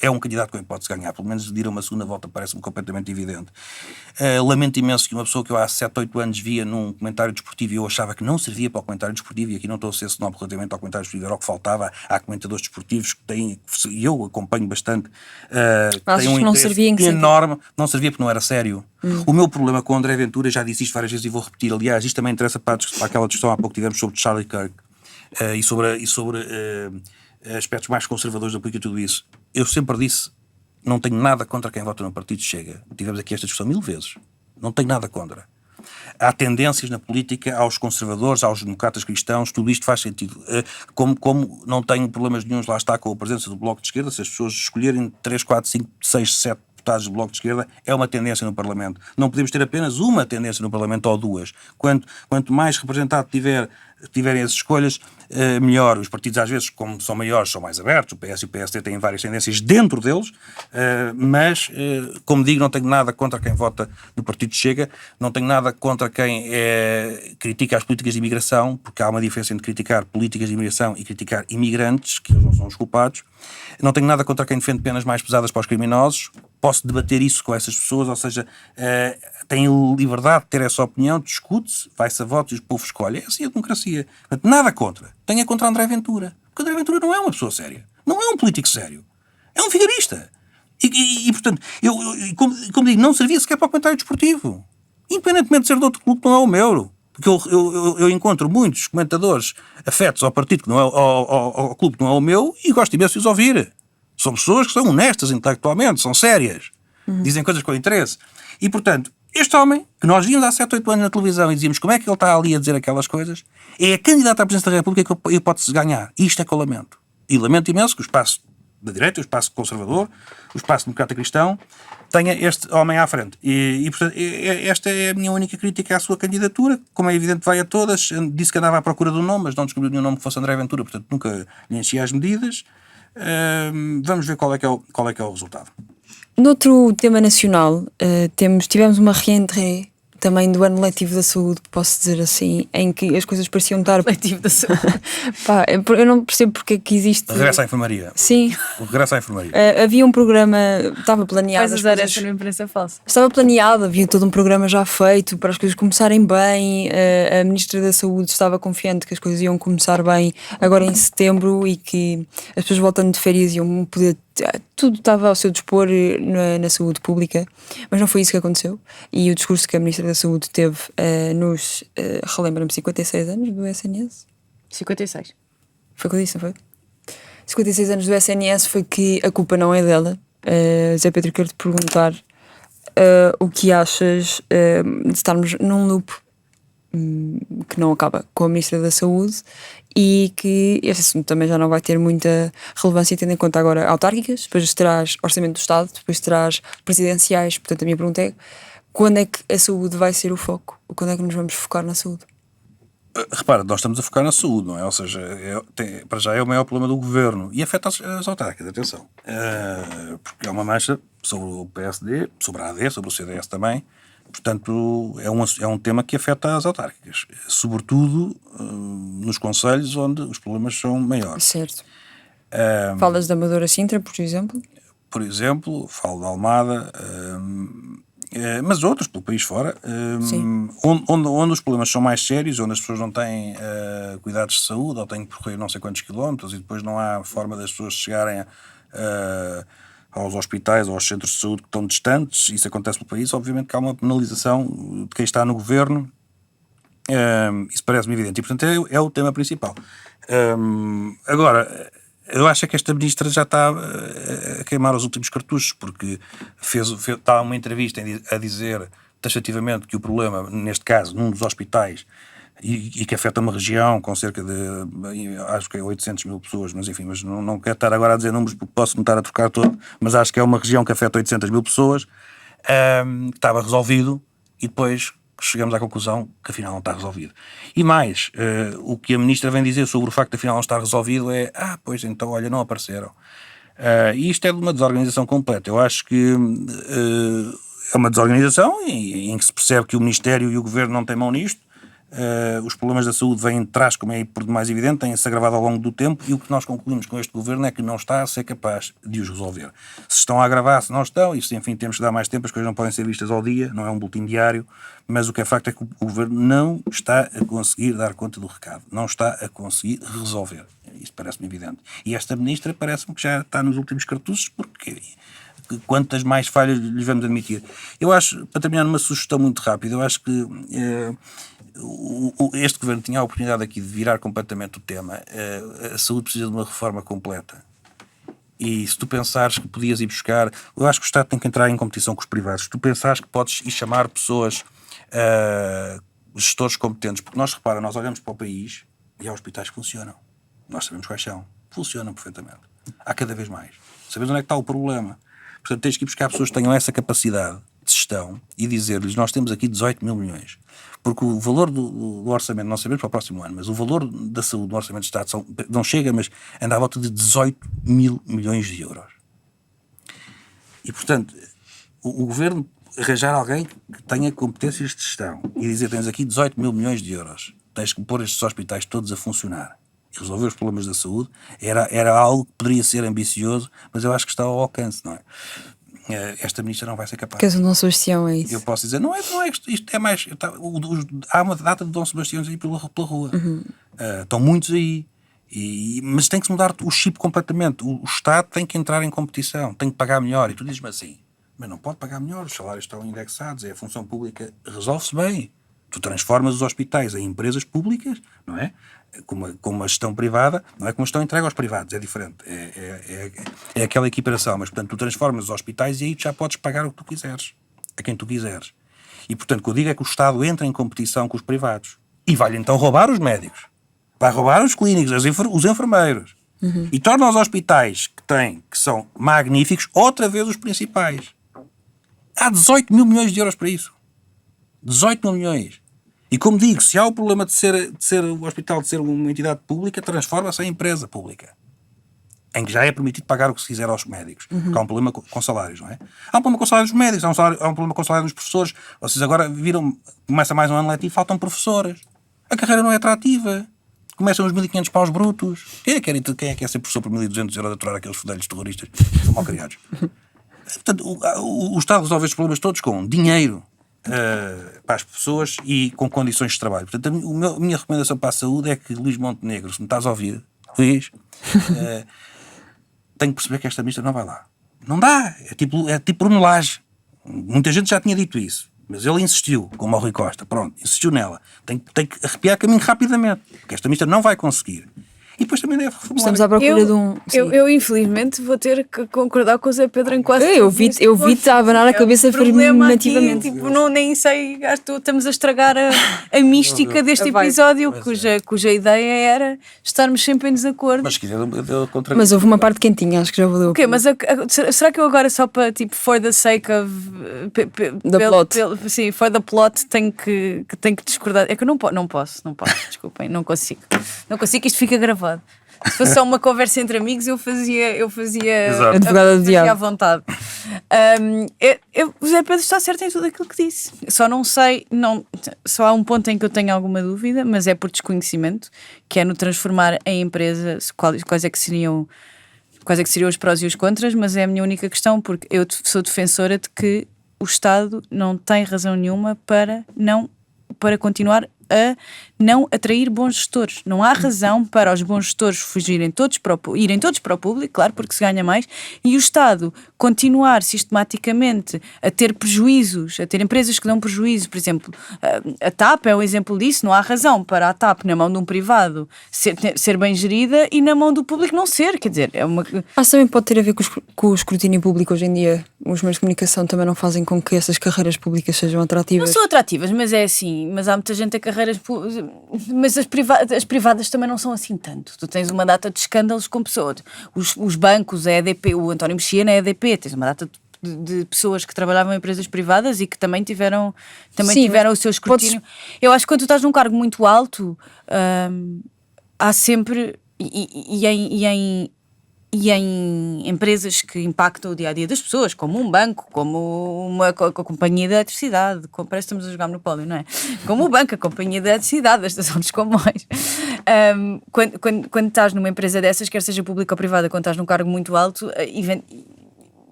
é um candidato com hipótese de ganhar, pelo menos de ir a uma segunda volta parece-me completamente evidente. Lamento imenso que uma pessoa que eu há 7, 8 anos via num comentário desportivo e eu achava que não servia para o comentário desportivo, e aqui não estou a ser snob relativamente ao comentário desportivo, era o que faltava. Há comentadores desportivos que têm, e eu acompanho bastante, têm um que não interesse servia em que enorme. Não servia porque não era sério. O meu problema com o André Ventura, já disse isto várias vezes e vou repetir, aliás, isto também interessa para aquela discussão há pouco tivemos sobre Charlie Kirk e sobre aspectos mais conservadores da política e tudo isso. Eu sempre disse, não tenho nada contra quem vota no Partido Chega. Tivemos aqui esta discussão 1000 vezes. Não tenho nada contra. Há tendências na política aos conservadores, aos democratas cristãos, tudo isto faz sentido. Como não tenho problemas nenhuns, lá está, com a presença do Bloco de Esquerda, se as pessoas escolherem 3, 4, 5, 6, 7 deputados do Bloco de Esquerda é uma tendência no Parlamento. Não podemos ter apenas uma tendência no Parlamento ou duas. Quanto mais representado tiverem as escolhas, melhor. Os partidos, às vezes, como são maiores, são mais abertos. O PS e o PSD têm várias tendências dentro deles, mas, como digo, não tenho nada contra quem vota no Partido Chega, não tenho nada contra quem critica as políticas de imigração, porque há uma diferença entre criticar políticas de imigração e criticar imigrantes, que eles não são os culpados. Não tenho nada contra quem defende penas mais pesadas para os criminosos. Posso debater isso com essas pessoas, ou seja, têm liberdade de ter essa opinião, discute-se, vai-se a votos e o povo escolhe. É assim a democracia. Portanto, nada contra. Tenho contra André Ventura. Porque André Ventura não é uma pessoa séria. Não é um político sério. É um vigarista. E portanto, como digo, não servia sequer para o comentário desportivo. Independentemente de ser de outro clube que não é o meu. Porque eu encontro muitos comentadores afetos ao partido que não é ao clube que não é o meu e gosto imenso de os ouvir. São pessoas que são honestas intelectualmente, são sérias, dizem coisas com interesse. E, portanto, este homem, que nós víamos há 7, 8 anos na televisão e dizíamos como é que ele está ali a dizer aquelas coisas, é a candidata à presidência da República que pode-se ganhar. E isto é que eu lamento. E lamento imenso que o espaço da direita, o espaço conservador, o espaço democrata cristão, tenha este homem à frente. E portanto, esta é a minha única crítica à sua candidatura. Como é evidente, vai a todas. Disse que andava à procura de um nome, mas não descobriu nenhum nome que fosse André Ventura, portanto nunca lhe enchia as medidas. Vamos ver qual é que é o resultado. Noutro tema nacional, tivemos uma rentrée também do ano letivo da saúde, posso dizer assim, em que as coisas pareciam estar... Letivo da saúde. Pá, eu não percebo porque é que existe... Regresso à enfermaria. Sim. O regresso à enfermaria. Havia um programa, estava planeado... Vais usar essa imprensa falsa. Estava planeado, havia todo um programa já feito para as coisas começarem bem. A Ministra da Saúde estava confiante que as coisas iam começar bem agora em setembro e que as pessoas voltando de férias iam poder... Tudo estava ao seu dispor na saúde pública, mas não foi isso que aconteceu. E o discurso que a Ministra da Saúde teve nos, relembra-me, 56 anos do SNS? 56. Foi o que eu disse, não foi? 56 anos do SNS foi que a culpa não é dela. Zé Pedro, quero-te perguntar o que achas de estarmos num loop que não acaba com a Ministra da Saúde e que esse assunto também já não vai ter muita relevância, tendo em conta agora autárquicas, depois terás Orçamento do Estado, depois terás presidenciais. Portanto, a minha pergunta é: quando é que a saúde vai ser o foco? Ou quando é que nos vamos focar na saúde? Repara, nós estamos a focar na saúde, não é? Ou seja, para já é o maior problema do governo e afeta as autárquicas, atenção. Porque é uma mancha sobre o PSD, sobre a AD, sobre o CDS também. Portanto, é um tema que afeta as autárquicas, sobretudo nos concelhos onde os problemas são maiores. Certo. Falas da Amadora Sintra, por exemplo? Por exemplo, falo da Almada, mas outros pelo país fora, onde os problemas são mais sérios, onde as pessoas não têm cuidados de saúde ou têm que percorrer não sei quantos quilómetros e depois não há forma das pessoas chegarem aos hospitais ou aos centros de saúde que estão distantes. Isso acontece pelo país. Obviamente que há uma penalização de quem está no governo. Isso parece-me evidente. E, portanto, é o tema principal. Agora, eu acho que esta ministra já está a queimar os últimos cartuchos, porque está uma entrevista a dizer taxativamente que o problema, neste caso, num dos hospitais, e que afeta uma região com cerca de, acho que é 800 mil pessoas, mas enfim, mas não quero estar agora a dizer números porque posso me estar a trocar todo, mas acho que é uma região que afeta 800 mil pessoas, que estava resolvido, e depois chegamos à conclusão que afinal não está resolvido. E mais, o que a ministra vem dizer sobre o facto de afinal não estar resolvido é: pois então, olha, não apareceram. E isto é de uma desorganização completa. Eu acho que é uma desorganização em que se percebe que o Ministério e o Governo não têm mão nisto. Os problemas da saúde vêm de trás, como é por demais evidente, têm-se agravado ao longo do tempo, e o que nós concluímos com este governo é que não está a ser capaz de os resolver. Se estão a agravar, se não estão, isso enfim temos que dar mais tempo, as coisas não podem ser vistas ao dia, não é um boletim diário, mas o que é facto é que o governo não está a conseguir dar conta do recado, não está a conseguir resolver. Isso parece-me evidente. E esta ministra parece-me que já está nos últimos cartuchos, porque quantas mais falhas lhes vamos admitir. Eu acho, para terminar numa sugestão muito rápida, eu acho que este governo tinha a oportunidade aqui de virar completamente o tema. A saúde precisa de uma reforma completa. E se tu pensares que podias ir buscar... Eu acho que o Estado tem que entrar em competição com os privados. Se tu pensares que podes ir chamar pessoas, gestores competentes, porque nós olhamos para o país e há hospitais que funcionam. Nós sabemos quais são. Funcionam perfeitamente. Há cada vez mais. Sabemos onde é que está o problema. Portanto, tens que ir buscar pessoas que tenham essa capacidade de gestão e dizer-lhes, nós temos aqui 18 mil milhões. Porque o valor do orçamento, não sabemos para o próximo ano, mas o valor da saúde do orçamento de Estado não chega, mas anda à volta de 18 mil milhões de euros. E, portanto, o governo arranjar alguém que tenha competências de gestão e dizer, tens aqui 18 mil milhões de euros, tens que pôr estes hospitais todos a funcionar e resolver os problemas da saúde, era algo que poderia ser ambicioso, mas eu acho que está ao alcance, não é? Esta ministra não vai ser capaz. Que é o Dom Sebastião, é isso? Eu posso dizer, não é isto é mais... há uma data de Dom Sebastião aí pela rua. Estão muitos aí. Mas tem que se mudar o chip completamente. O Estado tem que entrar em competição, tem que pagar melhor. E tu dizes-me assim, mas não pode pagar melhor, os salários estão indexados, a função pública resolve-se bem. Tu transformas os hospitais em empresas públicas, não é? Com uma gestão privada, não é como estão entregue aos privados, é diferente. É aquela equiparação, mas portanto tu transformas os hospitais e aí já podes pagar o que tu quiseres, a quem tu quiseres. E portanto o que eu digo é que o Estado entra em competição com os privados e vai-lhe então roubar os médicos, vai roubar os clínicos, os enfermeiros, e torna os hospitais que são magníficos, outra vez os principais. Há 18 mil milhões de euros para isso. 18 mil milhões. E como digo, se há o problema de ser o hospital, de ser uma entidade pública, transforma-se em empresa pública. Em que já é permitido pagar o que se quiser aos médicos. Porque há um problema com salários, não é? Há um problema com salários dos médicos, há um problema com salários dos professores. Vocês agora viram, começa mais um ano letivo, faltam professoras. A carreira não é atrativa. Começam os 1.500 paus brutos. Quem é que quer ser professor por 1.200 euros a aturar aqueles fedelhos terroristas que são mal criados? Portanto, o Estado resolve estes problemas todos com dinheiro para as pessoas e com condições de trabalho. Portanto, a minha recomendação para a saúde é que Luís Montenegro, se me estás a ouvir, Luís, tenho que perceber que esta ministra não vai lá. Não dá. É tipo Bruno Lage. Muita gente já tinha dito isso. Mas ele insistiu, como o Rui Costa. Pronto, insistiu nela. Tem que arrepiar caminho rapidamente. Porque esta ministra não vai conseguir. E depois também deve reformular. Estamos à procura de um... Eu infelizmente vou ter que concordar com o Zé Pedro em quase... Eu vi-te a abanar a cabeça afirmativamente. Tipo, nem sei, estamos a estragar a mística deste episódio, cuja ideia era estarmos sempre em desacordo. Mas se quiser, eu contra... Mas houve uma parte quentinha, acho que já valeu. Ok, mas será que eu agora só para, tipo, for the sake of... plot. Sim, for the plot, tenho que discordar. É que eu não posso, desculpem, não consigo. Não consigo, isto fica gravado. Se fosse só uma conversa entre amigos, eu fazia advogada do diabo à vontade. O Zé Pedro está certo em tudo aquilo que disse. Só não sei, só há um ponto em que eu tenho alguma dúvida, mas é por desconhecimento, que é no transformar em empresa quais é que seriam os prós e os contras, mas é a minha única questão, porque eu sou defensora de que o Estado não tem razão nenhuma para continuar a não atrair bons gestores. Não há razão para os bons gestores irem todos para o público, claro, porque se ganha mais, e o Estado continuar sistematicamente a ter prejuízos, a ter empresas que dão prejuízo. Por exemplo, a TAP é um exemplo disso. Não há razão para a TAP na mão de um privado ser bem gerida e na mão do público não ser, quer dizer, é uma... Também pode ter a ver com o escrutínio público hoje em dia. Os meios de comunicação também não fazem com que essas carreiras públicas sejam atrativas. Não são atrativas, mas é assim, mas há muita gente a carreiras mas as privadas também não são assim tanto. Tu tens uma data de escândalos com pessoas, os bancos, a EDP, o António Mexia na EDP, tens uma data de pessoas que trabalhavam em empresas privadas e que também tiveram o seu escrutínio. Eu acho que quando tu estás num cargo muito alto, há sempre e em empresas que impactam o dia-a-dia das pessoas, como um banco, como uma companhia de eletricidade, parece que estamos a jogar Monopólio, não é? Como o banco, a companhia de eletricidade, a estação dos comboios. Quando estás numa empresa dessas, quer seja pública ou privada, quando estás num cargo muito alto,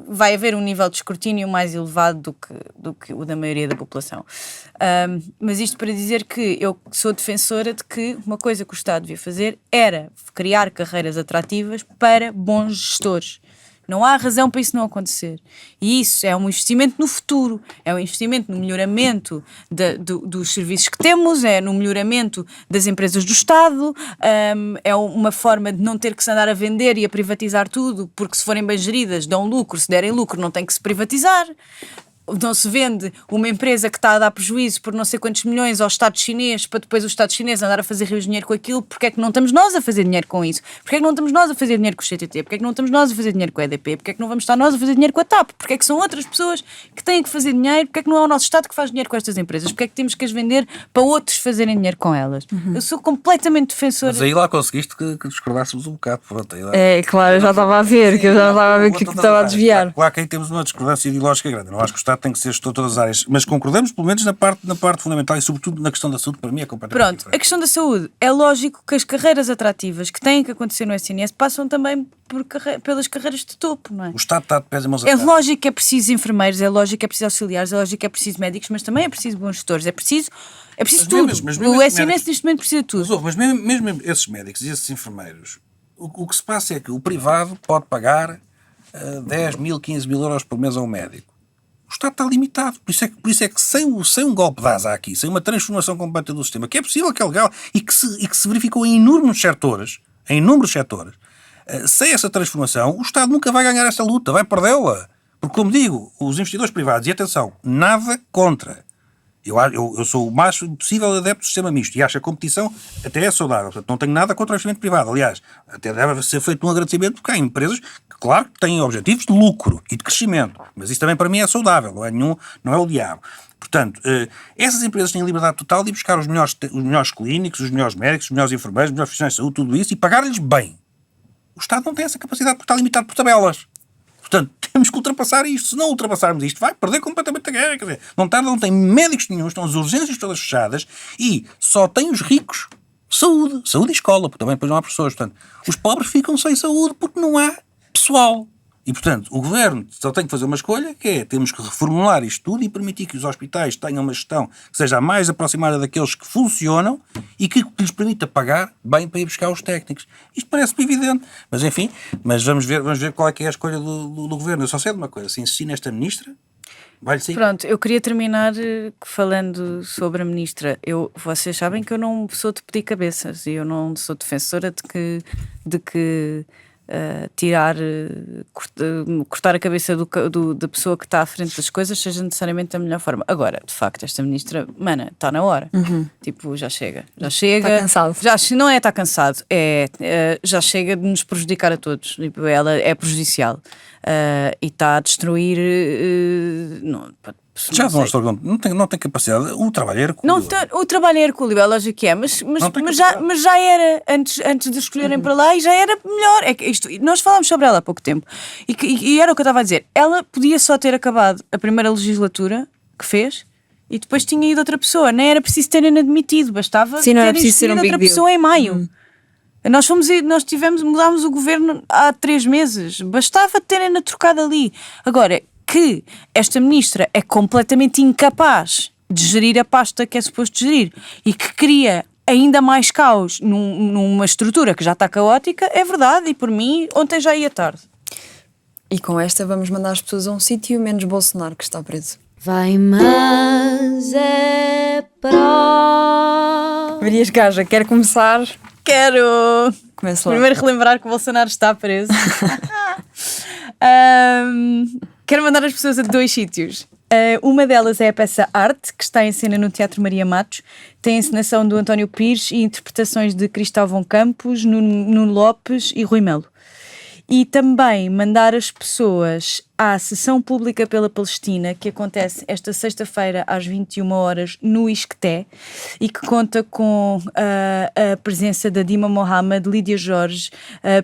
vai haver um nível de escrutínio mais elevado do que o da maioria da população. Mas isto para dizer que eu sou defensora de que uma coisa que o Estado devia fazer era criar carreiras atrativas para bons gestores. Não há razão para isso não acontecer. E isso é um investimento no futuro, é um investimento no melhoramento dos serviços que temos, é no melhoramento das empresas do Estado, é uma forma de não ter que se andar a vender e a privatizar tudo, porque se forem bem geridas dão lucro, se derem lucro não tem que se privatizar. não se vende uma empresa que está a dar prejuízo por não sei quantos milhões ao Estado chinês para depois o Estado chinês andar a fazer rios de dinheiro com aquilo. Porque é que não estamos nós a fazer dinheiro com isso? Porque é que não estamos nós a fazer dinheiro com o CTT? Porque é que não estamos nós a fazer dinheiro com a EDP? Porque é que não vamos estar nós a fazer dinheiro com a TAP? Porque é que são outras pessoas que têm que fazer dinheiro? Porque é que não é o nosso Estado que faz dinheiro com estas empresas? Porque é que temos que as vender para outros fazerem dinheiro com elas? Eu sou completamente defensora. Mas aí lá conseguiste que discordássemos um bocado. Pronto, aí lá. É, claro, eu já estava a ver, que eu já estava a ver que estava a desviar. Claro que aí temos uma discordância ideológica grande. Não acho que o Estado tem que ser gestor de todas as áreas, mas concordamos pelo menos na parte fundamental e sobretudo na questão da saúde, para mim é completamente Pronto, diferente. a questão da saúde. É lógico que as carreiras atrativas que têm que acontecer no SNS passam também pelas carreiras de topo, não é? O Estado está de pés e mãos É atadas. lógico que é preciso enfermeiros, é lógico que é preciso auxiliares, é lógico que é preciso médicos, mas também é preciso bons gestores, é preciso tudo. Mas O esses SNS médicos- neste momento precisa de tudo. Mas mesmo esses médicos e esses enfermeiros, o que se passa é que o privado pode pagar 10 mil, 15 mil euros por mês a um médico. O Estado está limitado. Por isso é que sem um golpe de asa aqui, sem uma transformação completa do sistema, que é possível, que é legal, e que se verificou em inúmeros setores, sem essa transformação, o Estado nunca vai ganhar essa luta, vai perdê-la. Porque, como digo, os investidores privados, e atenção, nada contra. Eu sou o mais possível adepto do sistema misto e acho que a competição até é saudável. Portanto, não tenho nada contra o investimento privado. Aliás, até deve ser feito um agradecimento porque há empresas que, claro, têm objetivos de lucro e de crescimento. Mas isso também para mim é saudável, não é o diabo. Portanto, essas empresas têm liberdade total de ir buscar os melhores clínicos, os melhores médicos, os melhores enfermeiros, os melhores profissionais de saúde, tudo isso, e pagar-lhes bem. O Estado não tem essa capacidade porque está limitado por tabelas. Portanto, temos que ultrapassar isto. Se não ultrapassarmos isto, vai perder completamente a guerra. Quer dizer, não tem médicos nenhum, estão as urgências todas fechadas e só tem os ricos saúde e escola, porque também depois não há pessoas. Portanto, os pobres ficam sem saúde porque não há pessoal. E, portanto, o Governo só tem que fazer uma escolha, que é, temos que reformular isto tudo e permitir que os hospitais tenham uma gestão que seja a mais aproximada daqueles que funcionam e que lhes permita pagar bem para ir buscar os técnicos. Isto parece-me evidente. Mas, enfim, vamos ver qual é que é a escolha do Governo. Eu só sei de uma coisa, se insistir nesta ministra, vai-lhe sair. Pronto, eu queria terminar falando sobre a ministra. Vocês sabem que eu não sou de pedir cabeças e eu não sou defensora de que cortar a cabeça da pessoa que está à frente das coisas seja necessariamente a melhor forma. Agora, de facto, esta ministra, mana, está na hora. Tipo, já chega. Está cansado. Não está cansado. Já chega de nos prejudicar a todos. Tipo, ela é prejudicial. E está a destruir. Já demonstrou que não tem capacidade. O trabalho é hercúleo. O trabalho é hercúleo, é lógico que é, mas já era antes de escolherem para lá e já era melhor. É que nós falámos sobre ela há pouco tempo e era o que eu estava a dizer. Ela podia só ter acabado a primeira legislatura que fez e depois tinha ido outra pessoa. Nem era preciso terem admitido, bastava Sim, não era terem preciso ser um escolhido outra big deal. pessoa em maio. Mudámos o governo há 3 meses. Bastava terem-na trocado ali. Agora, que esta ministra é completamente incapaz de gerir a pasta que é suposto gerir e que cria ainda mais caos numa estrutura que já está caótica, é verdade, e por mim ontem já ia tarde. E com esta vamos mandar as pessoas a um sítio menos Bolsonaro, que está preso. Vai, mas é pró. Marias Gaja, quer começar? Quero Começa lá. primeiro relembrar que o Bolsonaro está preso. Quero mandar as pessoas a 2 sítios. Uma delas é a peça Arte, que está em cena no Teatro Maria Matos. Tem a encenação do António Pires e interpretações de Cristóvão Campos, Nuno Lopes e Rui Melo. E também mandar as pessoas à sessão pública pela Palestina, que acontece esta sexta-feira às 21 horas no Isqueté e que conta com a presença da Dima Mohamed, Lídia Jorge,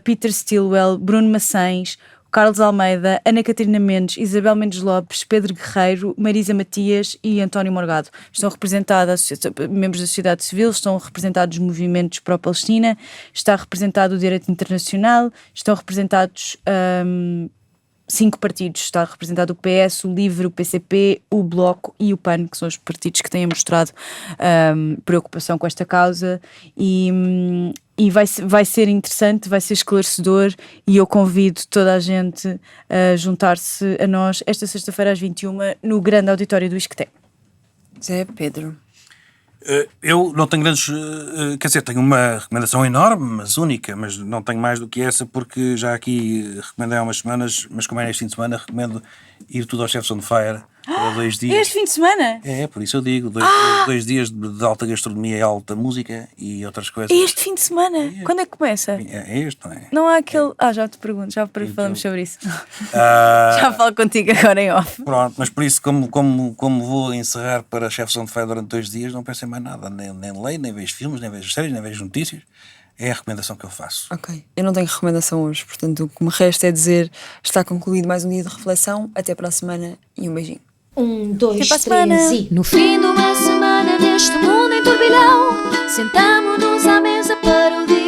Peter Stilwell, Bruno Maçães, Carlos Almeida, Ana Catarina Mendes, Isabel Mendes Lopes, Pedro Guerreiro, Marisa Matias e António Morgado. Estão representados membros da sociedade civil, estão representados movimentos pró-Palestina, está representado o direito internacional, estão representados 5 partidos, está representado o PS, o LIVRE, o PCP, o Bloco e o PAN, que são os partidos que têm mostrado preocupação com esta causa e vai ser interessante, vai ser esclarecedor e eu convido toda a gente a juntar-se a nós esta sexta-feira às 21 no grande auditório do Isqueté. Zé Pedro. Eu não tenho grandes... quer dizer, tenho uma recomendação enorme, mas única, mas não tenho mais do que essa porque já aqui recomendei há umas semanas, mas como é neste fim de semana, recomendo ir tudo ao Chefs on Fire, para 2 dias. Este fim de semana? É, por isso eu digo, 2 dias de alta gastronomia e alta música e outras coisas. Este fim de semana? Quando é que começa? É este, não é? Não há aquele. Já te pergunto, já falamos sobre isso. Ah, Já falo contigo agora em off. Pronto, mas por isso, como vou encerrar para Chefs on Fire durante 2 dias, não penso em mais nada. Nem leio, nem vejo filmes, nem vejo séries, nem vejo notícias. É a recomendação que eu faço. Ok. Eu não tenho recomendação hoje, portanto o que me resta é dizer está concluído mais um dia de reflexão. Até para a semana e um beijinho. 1, 2, Até para a 3 semana. e... No fim de uma semana neste mundo em turbilhão, sentamo-nos à mesa para o dia.